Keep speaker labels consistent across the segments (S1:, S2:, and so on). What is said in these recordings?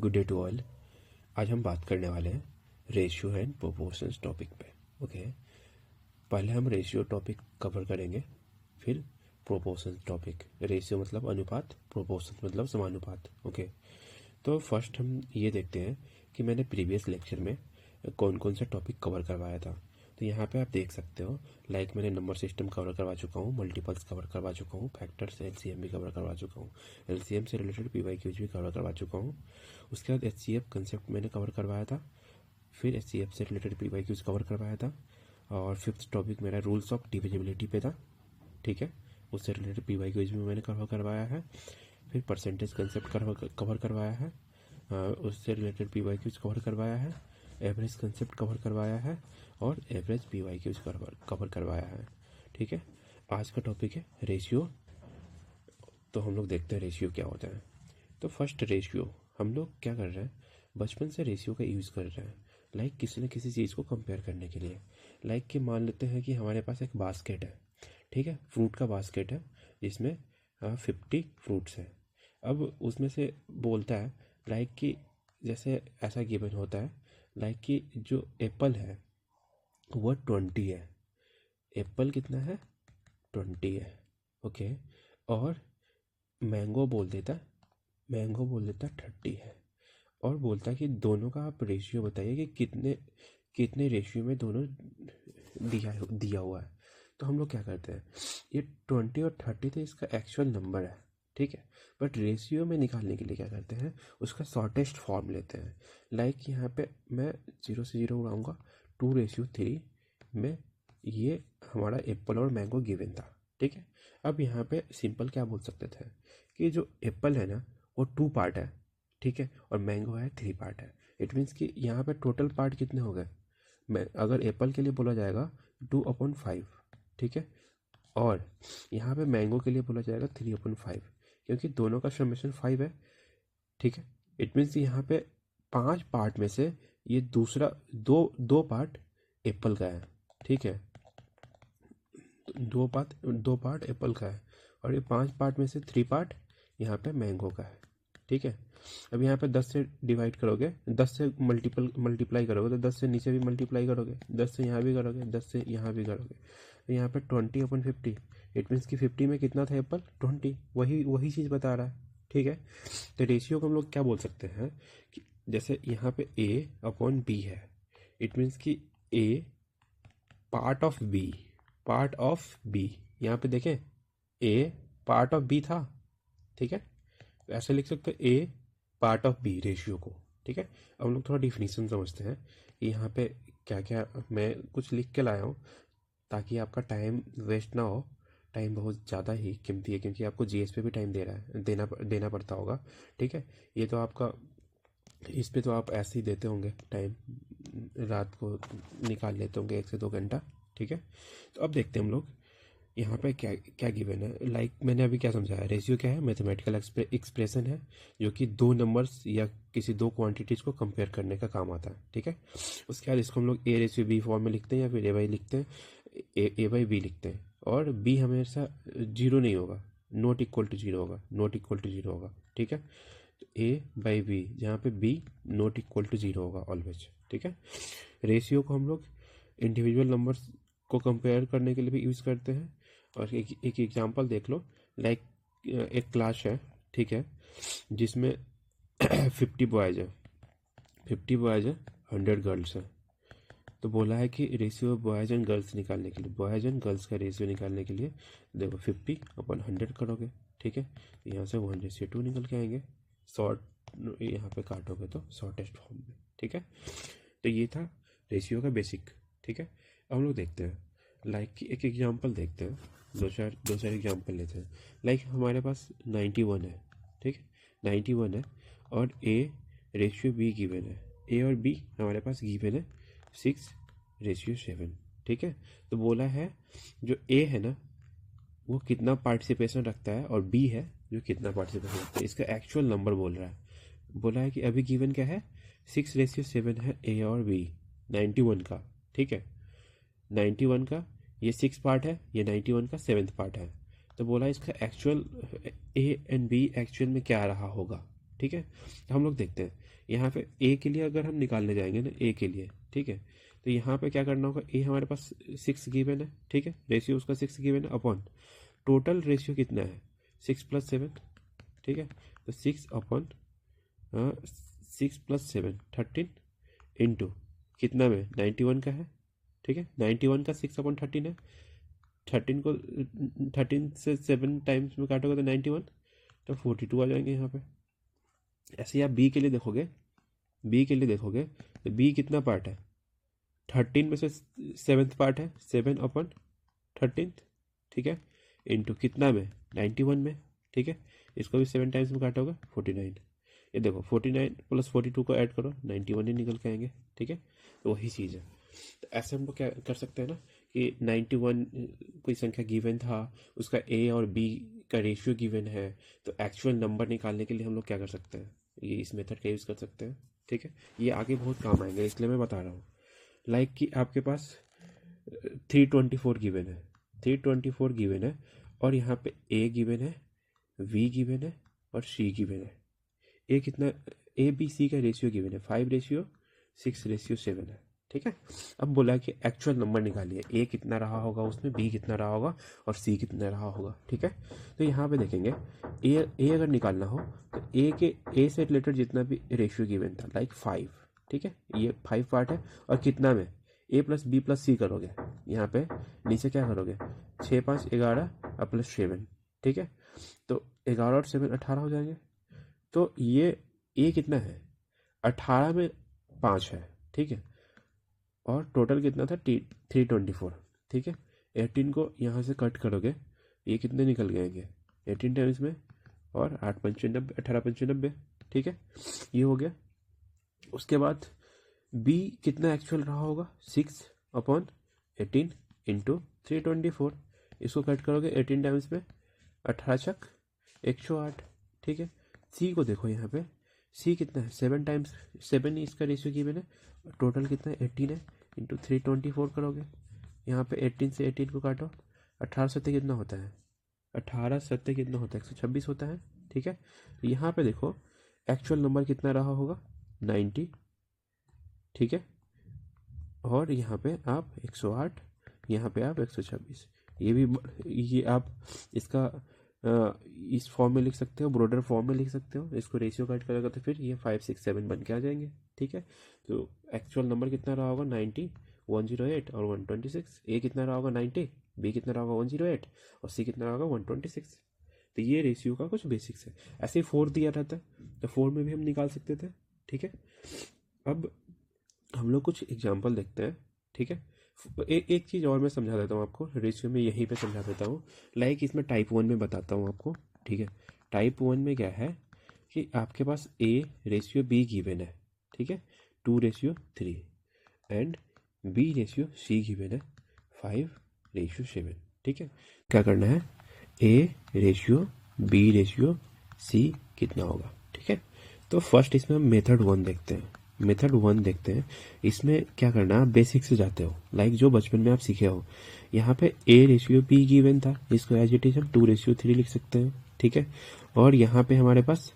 S1: Good day to all. आज हम बात करने वाले हैं रेशियो एंड प्रोपोर्शंस टॉपिक पे। ओके, पहले हम रेशियो टॉपिक कवर करेंगे, फिर प्रोपोर्शंस टॉपिक। रेशियो मतलब अनुपात, प्रोपोर्शंस मतलब समानुपात। ओके, तो फर्स्ट हम ये देखते हैं कि मैंने प्रीवियस लेक्चर में कौन कौन सा टॉपिक कवर करवाया था। तो यहाँ पे आप देख सकते हो, लाइक मैंने नंबर सिस्टम कवर करवा चुका हूँ, मल्टीपल्स कवर करवा चुका हूँ, फैक्टर्स एलसीएम भी कवर करवा चुका हूँ, एलसीएम से रिलेटेड पीवाईक्यूज भी कवर करवा चुका हूँ। उसके बाद एचसीएफ कंसेप्ट मैंने कवर करवाया था, फिर एचसीएफ से रिलेटेड पीवाईक्यूज कवर करवाया था, और फिफ्थ टॉपिक मेरा रूल्स ऑफ डिविजिबिलिटी पे था। ठीक है, उससे रिलेटेड पीवाईक्यूज भी मैंने कवर करवाया है। फिर परसेंटेज कंसेप्ट कवर करवाया है, उससे रिलेटेड पीवाईक्यूज कवर करवाया है। एवरेज कंसेप्ट कवर करवाया है और एवरेज पीवाईक्यूज कवर करवाया है। ठीक है, आज का टॉपिक है रेशियो। तो हम लोग देखते हैं रेशियो क्या होता है। तो फर्स्ट रेशियो हम लोग क्या कर रहे हैं, बचपन से रेशियो का यूज़ कर रहे हैं, लाइक किसी न किसी चीज़ को कंपेयर करने के लिए। लाइक कि मान लेते हैं कि हमारे पास एक बास्केट है, ठीक है, फ्रूट का बास्केट है जिसमें 50 फ्रूट्स हैं। अब उसमें से बोलता है लाइक कि जैसे ऐसा गिवन होता है लाइक कि जो एप्पल है वो 20 है। एप्पल कितना है? 20 है। ओके, और मैंगो बोल देता 30 है, और बोलता है कि दोनों का आप रेशियो बताइए कि कितने कितने रेशियो में दोनों दिया हुआ है। तो हम लोग क्या करते हैं, ये 20 और 30 तो इसका एक्चुअल नंबर है, ठीक है, बट रेशियो में निकालने के लिए क्या करते हैं, उसका शॉर्टेस्ट फॉर्म लेते हैं। लाइक यहाँ पे मैं 0 से 0 उड़ाऊँगा, 2:3 में ये हमारा एप्पल और मैंगो गिवन था। ठीक है, अब यहाँ पे सिंपल क्या बोल सकते थे कि जो एप्पल है ना वो 2 पार्ट है, ठीक है, और मैंगो है 3 पार्ट है। इट मीन्स कि यहाँ पे टोटल पार्ट कितने हो गए, मैं अगर एप्पल के लिए बोला जाएगा 2/5, ठीक है, और यहाँ पे मैंगो के लिए बोला जाएगा 3/5, क्योंकि दोनों का समेशन 5 है। ठीक है, इट मीन्स यहाँ पे 5 पार्ट में से ये दूसरा दो पार्ट एप्पल का है। ठीक है, दो पार्ट एप्पल का है, और ये 5 पार्ट में से 3 पार्ट यहाँ पे मैंगो का है। ठीक है, अब यहाँ पे 10 से डिवाइड करोगे, 10 से मल्टीप्लाई करोगे तो 10 से नीचे भी मल्टीप्लाई करोगे, 10 से यहाँ भी करोगे, 10 से यहाँ भी करोगे, तो यहाँ पे 20/50। इट मीन्स कि 50 में कितना था एप्पल? 20। वही चीज़ बता रहा है। ठीक है, तो रेशियो को हम लोग क्या बोल सकते हैं कि जैसे यहाँ पे A/B है, इट मीन्स कि A पार्ट ऑफ बी, यहाँ पे देखें A पार्ट ऑफ बी था। ठीक है, ऐसे लिख सकते हैं A part of B ratio को। ठीक है, अब हम लोग थोड़ा डिफिनीशन समझते हैं कि यहाँ पे क्या क्या मैं कुछ लिख के लाया हूँ ताकि आपका टाइम वेस्ट ना हो। टाइम बहुत ज़्यादा ही कीमती है क्योंकि आपको जीएस पे भी टाइम देना पड़ता होगा। ठीक है, ये तो आपका इस पे तो आप ऐसे ही देते होंगे टाइम, रात को निकाल लेते होंगे 1 से 2 घंटा। ठीक है, तो अब देखते हैं हम लोग यहाँ पे क्या क्या गिवन है। लाइक मैंने अभी क्या समझाया, रेशियो क्या है, मैथमेटिकल एक्सप्रेशन है जो कि दो नंबर्स या किसी दो क्वांटिटीज़ को कंपेयर करने का काम आता है। ठीक है, उसके बाद इसको हम लोग A/B फॉर्म में लिखते हैं या फिर A/B लिखते हैं, A/B लिखते हैं, और B हमेशा 0 नहीं होगा, नॉट इक्वल टू 0 होगा। ठीक है, तो A/B जहाँ पे B नॉट इक्वल टू 0 होगा ऑलवेज। ठीक है, रेशियो को हम लोग इंडिविजुअल नंबर्स को कंपेयर करने के लिए भी यूज़ करते हैं। और एक एग्जांपल देख लो, लाइक एक क्लास है, ठीक है, जिसमें 50 बॉयज़ है, 100 गर्ल्स है। तो बोला है कि रेशियो बॉयज़ एंड गर्ल्स निकालने के लिए, बॉयज़ एंड गर्ल्स का रेशियो निकालने के लिए देखो 50/100 करोगे। ठीक है, यहाँ से 1:2 निकल के आएंगे, शॉर्ट यहाँ पे काटोगे तो शॉर्टेस्ट फॉर्म में। ठीक है, तो ये था रेशियो का बेसिक। ठीक है, अब हम लोग देखते हैं लाइक कि एक एग्जांपल देखते हैं, दो चार एग्जांपल लेते हैं। लाइक हमारे पास 91 है, ठीक है, 91 है, और A/B गिवन है, A और B हमारे पास गिवन है 6:7। ठीक है, तो बोला है जो A है ना वो कितना पार्टिसिपेशन रखता है, और B है जो कितना पार्टिसिपेशन रखता है, इसका एक्चुअल नंबर बोल रहा है। बोला है कि अभी गिवन क्या है, 6:7 है A और B 91 का। ठीक है, 91 का ये 6 पार्ट है, ये 91 का 7th पार्ट है। तो बोला इसका actual A and B actual में क्या रहा होगा। ठीक है। तो हम लोग देखते हैं यहाँ पे ए के लिए अगर हम निकालने जाएंगे ना, ए के लिए, ठीक है, तो यहाँ पे क्या करना होगा, ए हमारे पास 6 गिवन है, ठीक है, रेशियो उसका 6 गिवन है, अपॉन टोटल रेशियो कितना है 6+7, ठीक है, तो 6 अपॉन 6+7 13 इंटू कितना में 91 का है, ठीक है, 91 का 6/13 है, 13 को 13 से 7 टाइम्स में काटोगे तो 91, तो 42 आ जाएंगे यहाँ पे। ऐसे ही आप बी के लिए देखोगे, बी के लिए देखोगे तो बी कितना पार्ट है, 13 में से 7th पार्ट है, 7/13, ठीक है, इंटू कितना में 91 में, ठीक है, इसको भी 7 टाइम्स में काटोगे 49, ये देखो 49 + 42 को ऐड करो 91 ही निकल के आएंगे, ठीक है। तो वही चीज़ है। तो ऐसे हम लोग क्या कर सकते हैं ना कि 91 कोई संख्या गिवन था, उसका ए और बी का रेशियो गिवन है, तो एक्चुअल नंबर निकालने के लिए हम लोग क्या कर सकते हैं, ये इस मेथड का यूज़ कर सकते हैं, ठीक है। ये आगे बहुत काम आएंगे, इसलिए मैं बता रहा हूँ। लाइक कि आपके पास 324 गिवन है, 324 गिवन है, और यहाँ पे ए गिवन है, वी गिवन है और सी गिवन है। ए कितना, ए बी सी का रेशियो गिवन है 5:6:7 है, ठीक है। अब बोला कि एक्चुअल नंबर निकालिए, ए कितना रहा होगा उसमें, बी कितना रहा होगा और सी कितना रहा होगा, ठीक है। तो यहाँ पे देखेंगे ए अगर निकालना हो तो ए से रिलेटेड जितना भी रेशियो गिवन था लाइक 5, ठीक है, ये 5 पार्ट है, और कितना में a + b + c करोगे, यहाँ पे नीचे क्या करोगे 6 5 11 और +7, ठीक है, तो 11 और 7 18 हो जाएंगे। तो ये ए कितना है 18 में 5 है, ठीक है, और टोटल कितना था 324, ठीक है। 18 को यहाँ से कट करोगे, ये कितने निकल गएंगे 18 टाइम्स में, और 8×5 = 18×5 ठीक है, ये हो गया। उसके बाद बी कितना एक्चुअल रहा होगा 6/18 इंटू 324, इसको कट करोगे 18 टाइम्स में, 18×6 108, ठीक है। सी को देखो, यहाँ पे सी कितना है 7 टाइम्स, 7 ही इसका रेशियो गिवन है, टोटल कितना है 18 है, इंटू 324 करोगे, यहाँ पे 18 से 18 को काटो, 18×7 कितना होता है, 18×7 कितना होता है 126 होता है, ठीक है। यहाँ पे देखो एक्चुअल नंबर कितना रहा होगा 90, ठीक है, और यहाँ पे आप 108, यहाँ पे आप 126, ये आप इसका इस फॉर्म में लिख सकते हो, ब्रॉडर फॉर्म में लिख सकते हो, इसको रेशियो कट करेगा तो फिर ये 5 6 7 बन के आ जाएंगे, ठीक है। तो एक्चुअल नंबर कितना रहा होगा 90, 108 और 126, ए कितना रहा होगा 90, बी कितना रहा होगा 108 और सी कितना रहा होगा 126। तो ये रेशियो का कुछ बेसिक्स है। ऐसे ही 4 दिया रहता है तो 4 में भी हम निकाल सकते थे, ठीक है। अब हम लोग कुछ एग्जाम्पल देखते हैं, ठीक है। एक चीज़ और मैं समझा देता हूँ आपको, रेशियो में यहीं पे समझा देता हूँ, लाइक इसमें टाइप 1 में बताता हूँ आपको, ठीक है। टाइप 1 में क्या है कि आपके पास A/B गिवन है, ठीक है, 2:3 एंड B/C गिवन है 5:7, ठीक है। क्या करना है A/B/C कितना होगा, ठीक है। तो फर्स्ट इसमें हम मेथड 1 देखते हैं, मेथड 1 देखते हैं। इसमें क्या करना है, बेसिक से जाते हो, लाइक जो बचपन में आप सीखे हो। यहाँ पे A/B गिवन था, इसको एज इट इज हम 2:3 लिख सकते हैं, ठीक है। और यहाँ पे हमारे पास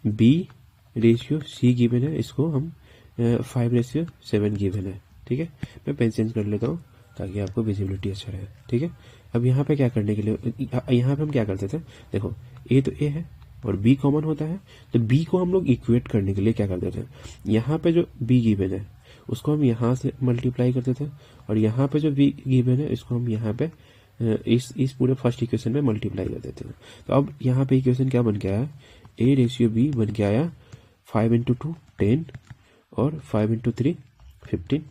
S1: B/C गिवन है, इसको हम 5:7 गिवन है, ठीक है। मैं पेन चेंज कर लेता हूँ ताकि आपको विजिबिलिटी अच्छा रहे, ठीक है। अब यहाँ पे क्या करने के लिए, यहाँ पे हम क्या करते थे, देखो A तो A है और B कॉमन होता है, तो B को हम लोग इक्वेट करने के लिए क्या करते थे, यहाँ पे जो B गिवन है उसको हम यहाँ से मल्टीप्लाई करते थे, और यहाँ पे जो B गिवन है इसको हम यहाँ पे इस पूरे फर्स्ट इक्वेशन में मल्टीप्लाई कर देते हैं। तो अब यहाँ पे इक्वेशन क्या बन के आया, A/B बन के आया 5 × 2 10 और 5 × 3 15।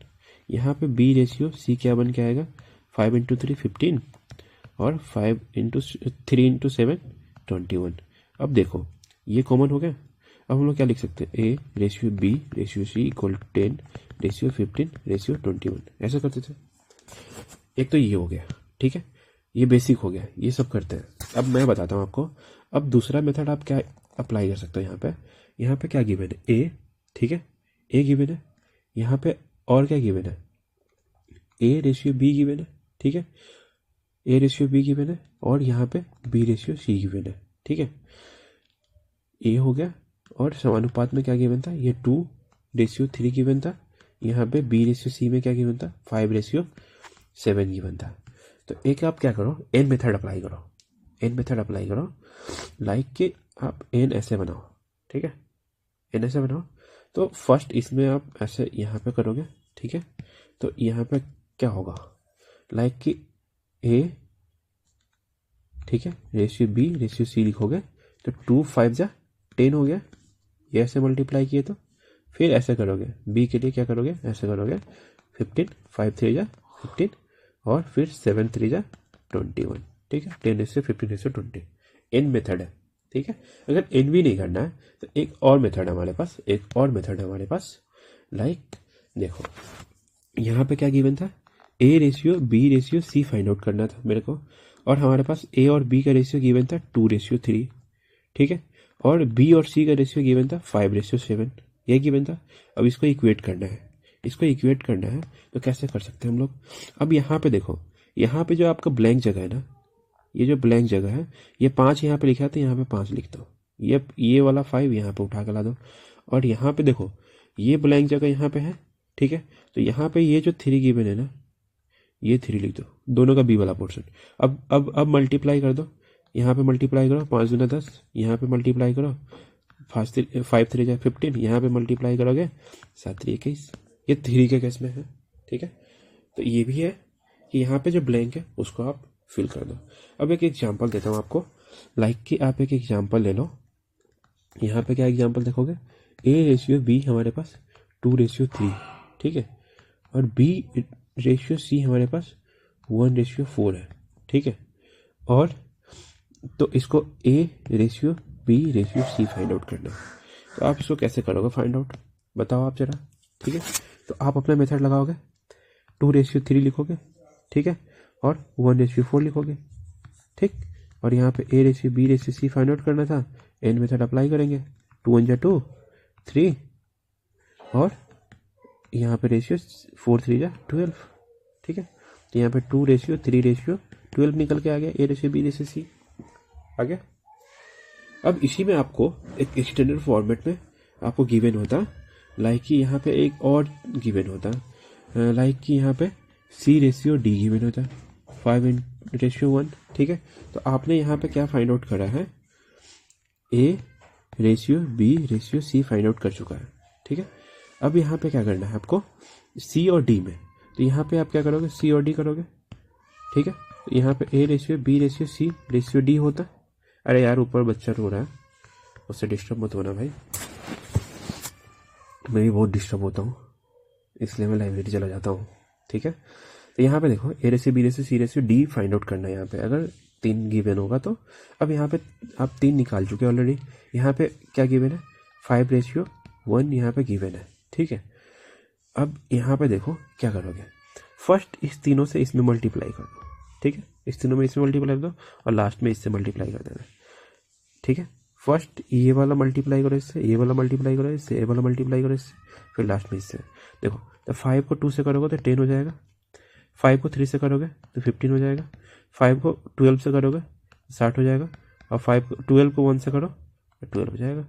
S1: यहाँ पे B/C क्या बन के आएगा 5 × 3 15 और 3 × 7 21। अब देखो ये कॉमन हो गया। अब हम लोग क्या लिख सकते हैं, A/B/C = 10:15:21, ऐसा करते थे। एक तो ये हो गया, ठीक है, ये बेसिक हो गया, ये सब करते हैं। अब मैं बताता हूँ आपको, अब दूसरा मेथड आप क्या अप्लाई कर सकते हो। यहाँ पे क्या गिवन है A, ठीक है, A गिवन है, यहाँ पे और क्या गिवन है A/B गिवन है, ठीक है, A/B गिवन है, और यहाँ पे B/C गिवन है, ठीक है। ए हो गया, और समानुपात में क्या गिवन था, ये 2:3 गिवन था। यहाँ पे B:C में क्या गिवन था, 5:7 गिवन था। तो एक आप क्या करो, एन मेथड अप्लाई करो, लाइक कि आप एन ऐसे बनाओ, ठीक है, एन ऐसे बनाओ। तो फर्स्ट इसमें आप ऐसे यहाँ पे करोगे, ठीक है। तो यहाँ पे क्या होगा, लाइक कि ए, ठीक है, B:C लिखोगे तो 2 5 जा 10 हो गया, ये ऐसे मल्टीप्लाई किए तो फिर ऐसे करोगे, बी के लिए क्या करोगे, ऐसे करोगे 15, 5 3 जा 15 और फिर 7 3 जा 21, ठीक है, 10:15:20 एन मेथड है, ठीक है। अगर एन भी नहीं करना है तो एक और मेथड हमारे पास, लाइक देखो यहाँ पे क्या गिवन था, A:B:C फाइंड आउट करना था मेरे को, और हमारे पास ए और बी का रेशियो गिवन था 2:3, ठीक है, और बी और सी का रेशियो गिवन था 5:7, ये गिवन था। अब इसको इक्वेट करना है, तो कैसे कर सकते हैं हम लोग। अब यहाँ पे देखो, यहाँ पे जो आपका ब्लैंक जगह है ना, ये जो ब्लैंक जगह है, ये 5 यहाँ पे लिखा है तो यहाँ पे 5 लिख दो, ये वाला 5 यहाँ पे उठा के ला दो, और यहाँ पे देखो ये ब्लैंक जगह यहाँ पे है, ठीक है। तो यहाँ पे ये जो 3 गिवन है ना, ये 3 लिख दो, दोनों का बी वाला पोर्शन। अब मल्टीप्लाई कर दो, यहाँ पे मल्टीप्लाई करो, 5 दूना 10, यहाँ पे मल्टीप्लाई करो, 5 3 15, यहाँ पे मल्टीप्लाई करोगे 7 3 21, ये 3 के केस में है, ठीक है। तो ये भी है कि यहाँ पे जो ब्लैंक है उसको आप फिल कर दो। अब एक एग्जांपल देता हूँ आपको, लाइक कि आप एक एग्जांपल ले लो। यहाँ पे क्या एग्जांपल देखोगे, A:B हमारे पास 2:3, ठीक है, और B:C हमारे पास 1:4 है, ठीक है। और तो इसको A:B:C फाइंड आउट करना है। तो आप इसको कैसे करोगे फाइंड आउट, बताओ आप जरा, ठीक है। तो आप अपना मेथड लगाओगे, 2:3 लिखोगे, ठीक है, और 1:4 लिखोगे, ठीक। और यहाँ पे A:B:C फाइंड आउट करना था, एन मेथड अप्लाई करेंगे, 2 1 2 3, और यहाँ पे रेशियो 4 3 12, ठीक है। तो यहाँ पे 2:3:12 निकल के आ गया, A:B:C आ गया। अब इसी में आपको एक स्टैंडर्ड फॉर्मेट में आपको गिवन होता, लाइक कि यहाँ पे एक और गिवन होता, लाइक कि यहाँ पे C:D गिवन होता 5:1, ठीक है। तो आपने यहाँ पे क्या फाइंड आउट करा है, A:B:C फाइंड आउट कर चुका है, ठीक है। अब यहाँ पे क्या करना है आपको, C और D में, तो यहाँ पे आप क्या करोगे, C और D करोगे, ठीक है। तो यहाँ पे A:B:C:D होता। अरे यार ऊपर बच्चा रो रहा है, उससे डिस्टर्ब मत होना भाई, मैं भी बहुत डिस्टर्ब होता हूँ, इसलिए मैं लाइब्रेरी चला जाता हूँ, ठीक है। तो यहाँ पे देखो A:B:C:D फाइंड आउट करना है। यहाँ पे अगर 3 गिवन होगा तो अब यहाँ पे आप 3 निकाल चुके ऑलरेडी। यहाँ पे क्या गिवन है, 5:1 यहाँ पे गिवन है, ठीक है। अब यहाँ पे देखो क्या करोगे, फर्स्ट इस तीनों से इसमें मल्टीप्लाई कर दो, ठीक है, इस तीनों में इसमें मल्टीप्लाई कर दो और लास्ट में इससे मल्टीप्लाई कर देना, ठीक है। फर्स्ट ये वाला मल्टीप्लाई करो इससे, ये वाला मल्टीप्लाई करो इससे, ये वाला मल्टीप्लाई करो इससे, फिर लास्ट में इससे। देखो तो 5 को 2 से करोगे तो 10 हो जाएगा, 5 को 3 से करोगे तो 15 हो जाएगा, 5 को 12 से करोगे 60 हो जाएगा, और 12 को 1 से करो तो 12 हो जाएगा।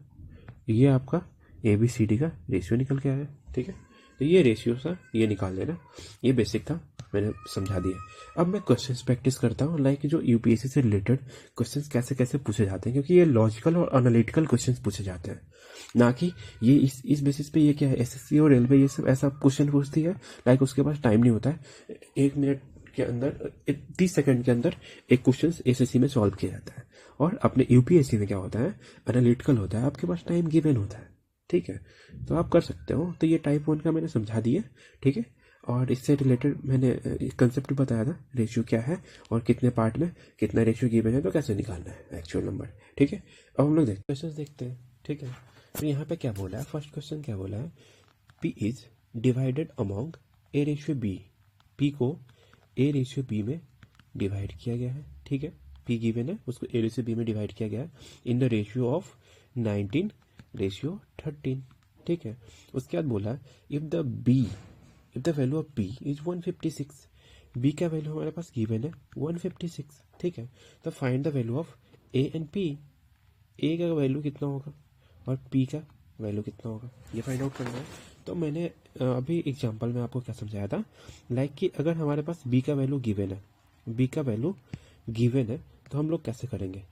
S1: ये आपका ABCD का रेशियो निकल के आया, ठीक है। तो ये रेशियो था, ये निकाल लेना, ये बेसिक था, मैंने समझा दिया। अब मैं क्वेश्चंस प्रैक्टिस करता हूँ, लाइक जो यूपीएससी से रिलेटेड क्वेश्चंस कैसे कैसे पूछे जाते हैं, क्योंकि ये लॉजिकल और एनालिटिकल क्वेश्चंस पूछे जाते हैं, ना कि ये इस बेसिस पे ये क्या है, एसएससी और रेलवे ये सब ऐसा क्वेश्चन पूछती है, लाइक उसके पास टाइम नहीं होता है 1 मिनट के अंदर 30 सेकंड के अंदर एक क्वेश्चन एसएससी में सॉल्व किया जाता है, और अपने यूपीएससी में क्या होता है, एनालिटिकल होता है, आपके पास टाइम गिवन होता है, ठीक है। तो आप कर सकते हो। तो ये टाइप 1 का मैंने समझा दिया, ठीक है। और इससे रिलेटेड मैंने कंसेप्ट बताया था, रेशियो क्या है और कितने पार्ट में कितना रेशियो गिवन है, तो कैसे निकालना है एक्चुअल नंबर, ठीक है। अब हम लोग क्वेश्चन देखते हैं, ठीक है। तो यहाँ पे क्या बोला है, फर्स्ट क्वेश्चन क्या बोला है, P is divided among A:B। P को A:B में डिवाइड किया गया है, ठीक है। P गिवन है, उसको A:B में डिवाइड किया गया है इन द रेशियो ऑफ 19:13, ठीक है। उसके बाद बोला if the value of B is 156, B का वैल्यू हमारे पास गिवन है 156, ठीक है। तो find the value of A and P, A का वैल्यू कितना होगा और पी का वैल्यू कितना होगा, ये फाइंड आउट करना है। तो मैंने अभी एग्जांपल में आपको क्या समझाया था, लाइक कि अगर हमारे पास बी का वैल्यू गिवन है, बी का वैल्यू गिवन है, तो हम लोग कैसे करेंगे,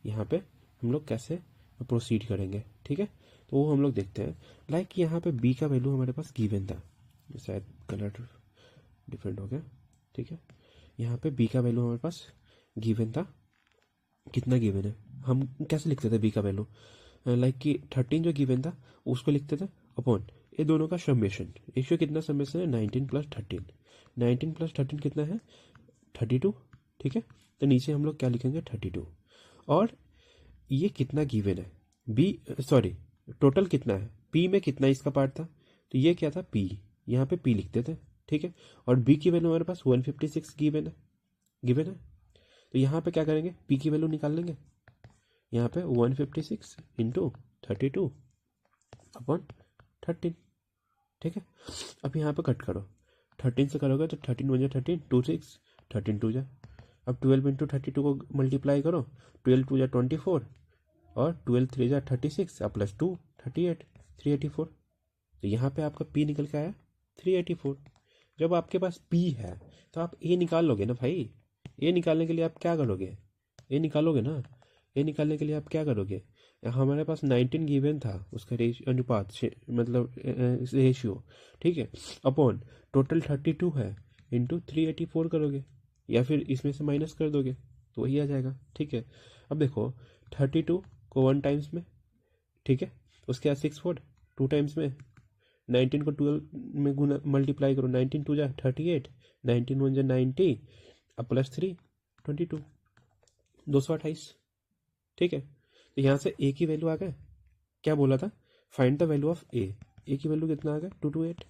S1: यहाँ पे हम लोग कैसे प्रोसीड करेंगे, ठीक है। तो वो हम लोग देखते हैं। लाइक यहाँ पे बी का वैल्यू हमारे पास गिवन था, शायद कलर डिफरेंट हो गया, ठीक है। यहाँ पे बी का वैल्यू हमारे पास गिवन था, कितना गिवन है, हम कैसे लिखते थे बी का वैल्यू, लाइक कि 13 जो गिवन था उसको लिखते थे अपॉन ये दोनों का समेशन। रेशियो कितना समेशन है, 19 प्लस 13, 19 प्लस 13 कितना है, 32, ठीक है। तो नीचे हम लोग क्या लिखेंगे, 32। और ये कितना गिवन है, बी सॉरी टोटल कितना है, पी में कितना इसका पार्ट था, तो ये क्या था पी, यहाँ पे पी लिखते थे, ठीक है। और बी की वैल्यू हमारे पास 156 गिवन है। तो यहाँ पे क्या करेंगे, पी की वैल्यू निकाल लेंगे, यहाँ पे 156 इंटू 32 अपॉन 13, ठीक है। अब यहाँ पे कट करो, 13 से करोगे तो 13 1 13 2 6 13 2 जा, अब 12 इंटू 32 को मल्टीप्लाई करो, 12 2 जा 24 और 12 3 जा 36 और प्लस 2 38 384। तो यहाँ पे आपका पी निकल के आया 384। जब आपके पास पी है तो आप ए निकाल लोगे ना भाई, ए निकालने के लिए आप क्या करोगे, ए निकालोगे ना, ए निकालने के लिए आप क्या करोगे, हमारे पास 19 गिवन था, उसका अनुपात मतलब रेशियो, ठीक है, अपॉन टोटल 32 है इंटू 384 करोगे, या फिर इसमें से माइनस कर दोगे तो वही आ जाएगा, ठीक है। अब देखो 32 को 1 टाइम्स में, ठीक है, उसके बाद 6 4 2 टाइम्स में, 19 को 12 में गुना मल्टीप्लाई करो, 19 2 जा 38, 19 1 जा 90 अब प्लस 3 22 228, ठीक है। तो यहाँ से ए की वैल्यू आ गए, क्या बोला था, फाइंड द वैल्यू ऑफ ए, ए की वैल्यू कितना आ गया 228,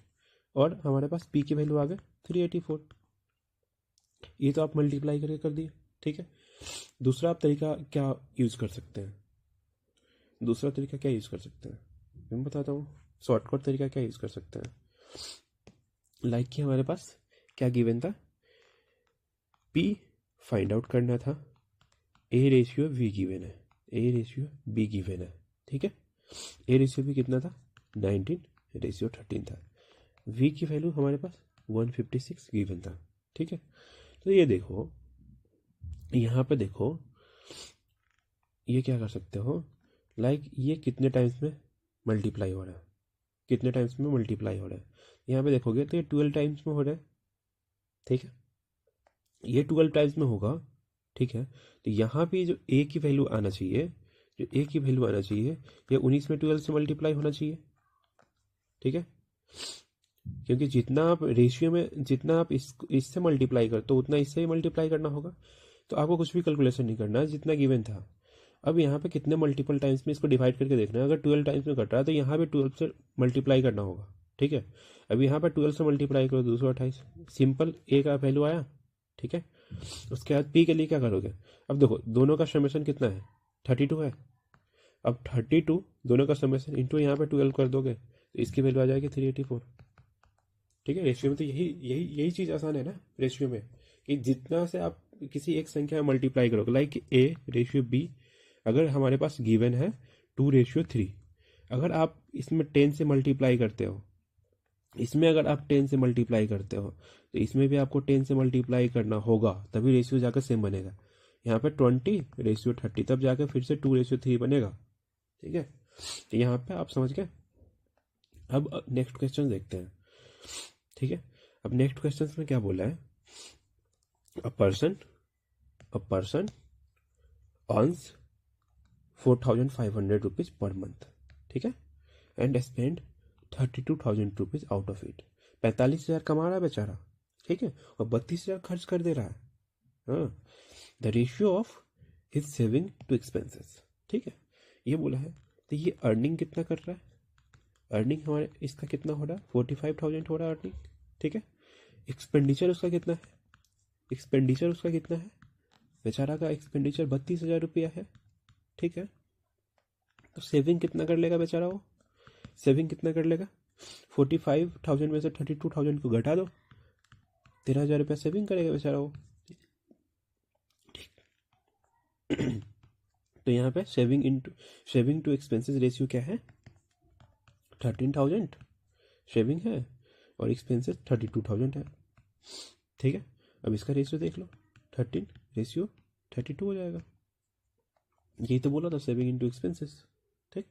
S1: और हमारे पास पी की वैल्यू आ गए 384। ये तो आप मल्टीप्लाई करके कर दिए, ठीक है। दूसरा आप तरीका क्या यूज कर सकते हैं, दूसरा तरीका क्या यूज कर सकते हैं, मैं बताता हूँ, शॉर्टकट तरीका क्या यूज कर सकते हैं। लाइक कि हमारे पास क्या गिवन था, पी फाइंड आउट करना था, ए रेशियो वी गिवन है, ए रेशियो बी गिवन है, ठीक है। ए रेशियो भी कितना था 19, रेशियो 13 था, वी की वैल्यू हमारे पास 156 गिवन था, ठीक है। तो ये देखो, यहाँ पे देखो, ये क्या कर सकते हो, लाइक ये कितने टाइम्स में मल्टीप्लाई हो रहा है, कितने टाइम्स में मल्टीप्लाई हो रहा है, यहाँ पे देखोगे तो ये 12 टाइम्स में हो रहा है, ठीक है, ये 12 टाइम्स में होगा, ठीक है। तो यहाँ पे जो ए की वैल्यू आना चाहिए, जो ए की वैल्यू आना चाहिए, ये 19 में 12 से मल्टीप्लाई होना चाहिए, ठीक है। क्योंकि जितना आप रेशियो में, जितना आप इससे मल्टीप्लाई करते हो उतना इससे ही मल्टीप्लाई करना होगा, तो आपको कुछ भी कैलकुलेशन नहीं करना है, जितना गिवन था। अब यहाँ पे कितने मल्टीपल टाइम्स में इसको डिवाइड करके देखना है, अगर 12 टाइम्स में कट रहा है तो यहाँ पे 12 से मल्टीप्लाई करना होगा, ठीक है। अब यहाँ पे 12 से मल्टीप्लाई करो 228, सिंपल ए का वैल्यू आया, ठीक है। उसके बाद पी के लिए क्या करोगे, अब देखो दोनों का समेशन कितना है 32 है, अब 32 दोनों का समेशन इंटू यहाँ पे 12 कर दोगे तो इसकी वैल्यू आ जाएगी 384, ठीक है। रेशियो में तो यही चीज़ आसान है ना रेशियो में, कि जितना से आप किसी एक संख्या में मल्टीप्लाई करोगे, लाइक ए रेशियो बी अगर हमारे पास गिवन है 2:3, अगर आप इसमें 10 से मल्टीप्लाई करते हो, इसमें अगर आप 10 से मल्टीप्लाई करते हो तो इसमें भी आपको 10 से मल्टीप्लाई करना होगा, तभी रेशियो जाकर सेम बनेगा। यहाँ पे 20:30 तब जाकर फिर से 2:3 बनेगा, ठीक है। तो यहाँ पे आप समझ गए। अब नेक्स्ट क्वेश्चन देखते हैं, ठीक है। अब नेक्स्ट क्वेश्चन में क्या बोला है, a person earns 4,500 rupees per month, ठीक है, and spend 32,000 rupees out of it. 45,000 कमा रहा है बेचारा, ठीक है, और 32,000 खर्च कर दे रहा है, हाँ। The ratio of his saving to expenses, ठीक है, ये बोला है। तो ये अर्निंग कितना कर रहा है, अर्निंग हमारे इसका कितना हो रहा है 45,000 हो रहा है अर्निंग, ठीक है। एक्सपेंडिचर उसका कितना है, एक्सपेंडिचर उसका कितना है, बेचारा का एक्सपेंडिचर 32,000 रुपया है, ठीक है। तो सेविंग कितना कर लेगा बेचारा, वो सेविंग कितना कर लेगा, 45,000 में से 32,000 को घटा दो, 13,000 रुपया सेविंग करेगा बेचारा वो, तो यहाँ पे सेविंग टू एक्सपेंसेस रेशियो क्या है, 13,000 सेविंग है और एक्सपेंसेस 32,000 है। ठीक है, अब इसका रेशियो देख लो, 13 रेशियो 32 हो जाएगा। यही तो बोला था, सेविंग इंटू एक्सपेंसेस। ठीक,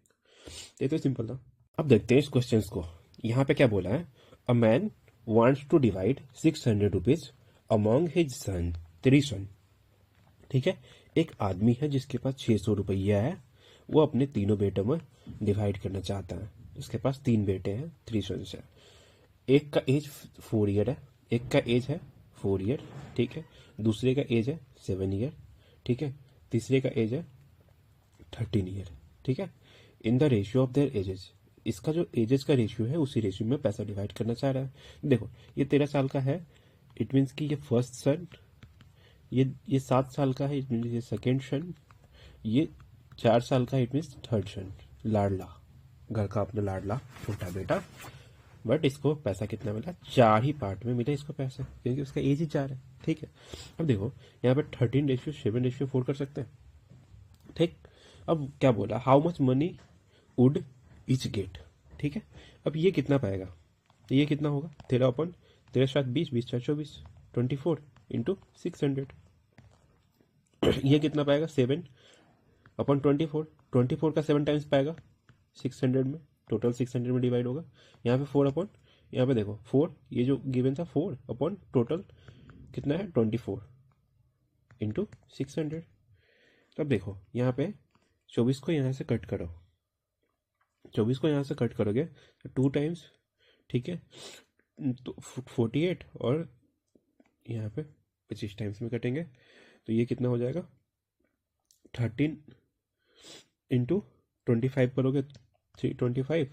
S1: ये तो सिंपल था। अब देखते हैं इस क्वेश्चन को। यहाँ पे क्या बोला है, a man wants to divide 600 rupees among his son 3 son. ठीक है, एक आदमी है जिसके पास 600 रुपया है, वो अपने तीनों बेटों में डिवाइड करना चाहता है। उसके पास 3 बेटे हैं, 3 सन्स है। एक का एज 4 ईयर है, एक का एज है 4 ईयर, ठीक है, दूसरे का एज है 7 ईयर, ठीक है, तीसरे का एज है 13 ईयर। ठीक है, इन the ratio of there edges, इसका जो एजेस का रेशियो है उसी रेशियो में पैसा डिवाइड करना चाह रहा है। देखो ये 13 साल का है, इट मीन्स कि ये फर्स्ट सन, ये 7 साल का है, इट मीन्स ये सेकेंड सन, ये 4 साल का है, इट मीन्स थर्ड सन, लाडला, घर का अपना लाडला छोटा बेटा। बट इसको पैसा कितना मिला, 4 ही पार्ट में मिला इसको पैसा, क्योंकि उसका एज ही 4 है। ठीक है, अब देखो यहाँ पे 13:7:4 कर सकते हैं। ठीक, अब क्या बोला, how much money would each get. ठीक है, अब ये कितना पाएगा, तो ये कितना होगा, 13/13 = 20, 20×4 = 24, 24 इंटू 600। ये कितना पाएगा, 7/24, 24 का 7 टाइम्स पाएगा 600 में, टोटल 600 में डिवाइड होगा। यहाँ पे 4 यहाँ पे देखो 4, ये जो गिवन था 4 टोटल कितना है 24 इंटू 600। तब देखो यहाँ पे 24 को यहाँ से कट करो, 24 को यहाँ से कट करोगे तो 2 टाइम्स, ठीक है, तो 48 और यहाँ पे 25 टाइम्स में कटेंगे, तो ये कितना हो जाएगा 13 इंटू 25 करोगे 325,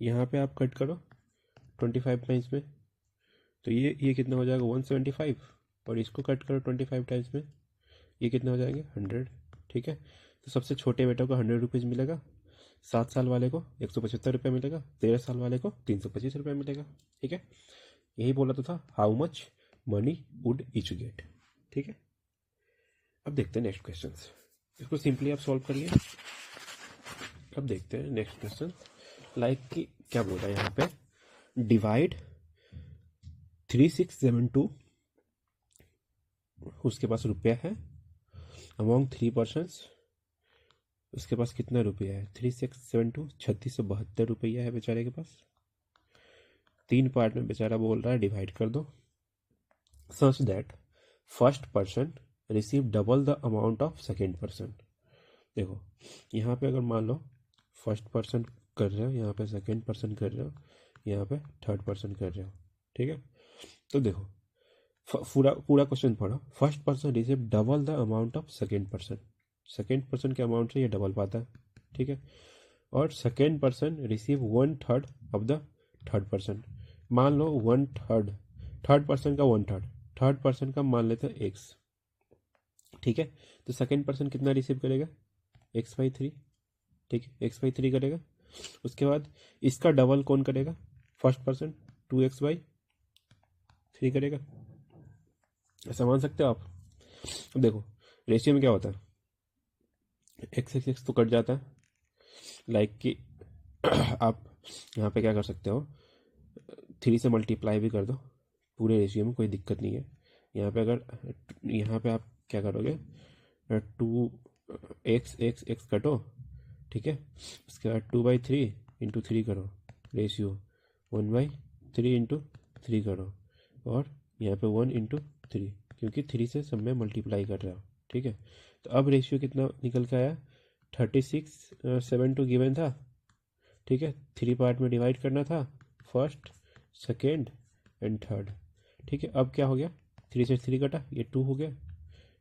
S1: यहाँ पे आप कट करो 25 टाइम्स में, तो ये कितना हो जाएगा 175, और इसको कट करो 25 टाइम्स में, ये कितना हो जाएंगे 100। ठीक है, तो सबसे छोटे बेटे को 100 रुपीज़ मिलेगा, 7 साल वाले को 175 रुपये मिलेगा, 13 साल वाले को 325 रुपये मिलेगा। ठीक है, यही बोला तो था, how much money would each get. ठीक है, अब देखते हैं नेक्स्ट क्वेश्चन, इसको सिंपली आप सॉल्व करिए। अब देखते हैं नेक्स्ट क्वेश्चन, लाइक कि क्या बोल रहा है यहाँ पे, डिवाइड 3672, उसके पास रुपया है, अमॉन्ग 3 पर्सन्स, उसके पास कितना रुपया है 3672, 3672 रुपया है बेचारे के पास। 3 पार्ट में बेचारा बोल रहा है डिवाइड कर दो, such that first person receive double the amount of second person. देखो यहाँ पे अगर मान लो फर्स्ट पर्सन कर रहे हो, यहाँ पे सेकेंड पर्सन कर रहे हो, यहाँ पे थर्ड पर्सन कर रहे हो। ठीक है, तो देखो पूरा क्वेश्चन पढ़ो, first person receive double the amount of second person, second person के अमाउंट से ये डबल पाता है। ठीक है, और second person receive 1/3 of the third person, मान लो 1/3, थर्ड पर्सन का 1/3, थर्ड पर्सन का मान लेते हैं एक्स। ठीक है, तो सेकेंड पर्सन कितना रिसीव करेगा x/3, ठीक है, x/3 करेगा। उसके बाद इसका डबल कौन करेगा, फर्स्ट पर्सन 2x/3 करेगा। ऐसा मान सकते हो आप। अब देखो रेशियो में क्या होता है, x तो कट जाता है, लाइक कि आप यहाँ पे क्या कर सकते हो, 3 से मल्टीप्लाई भी कर दो, पूरे रेशियो में कोई दिक्कत नहीं है। यहाँ पे आप क्या करोगे, 2x कटो, ठीक है, उसके बाद 2/3 इंटू 3 करो, रेशियो 1/3 इंटू 3 करो, और यहाँ पे 1 इंटू 3, क्योंकि 3 से सब में मल्टीप्लाई कर रहा हो। ठीक है, तो अब रेशियो कितना निकल के आया, 36/72 गिवन था। ठीक है, 3 पार्ट में डिवाइड करना था, फर्स्ट सेकेंड एंड थर्ड। ठीक है, अब क्या हो गया, 3 से 3 कटा, ये 2 हो गया,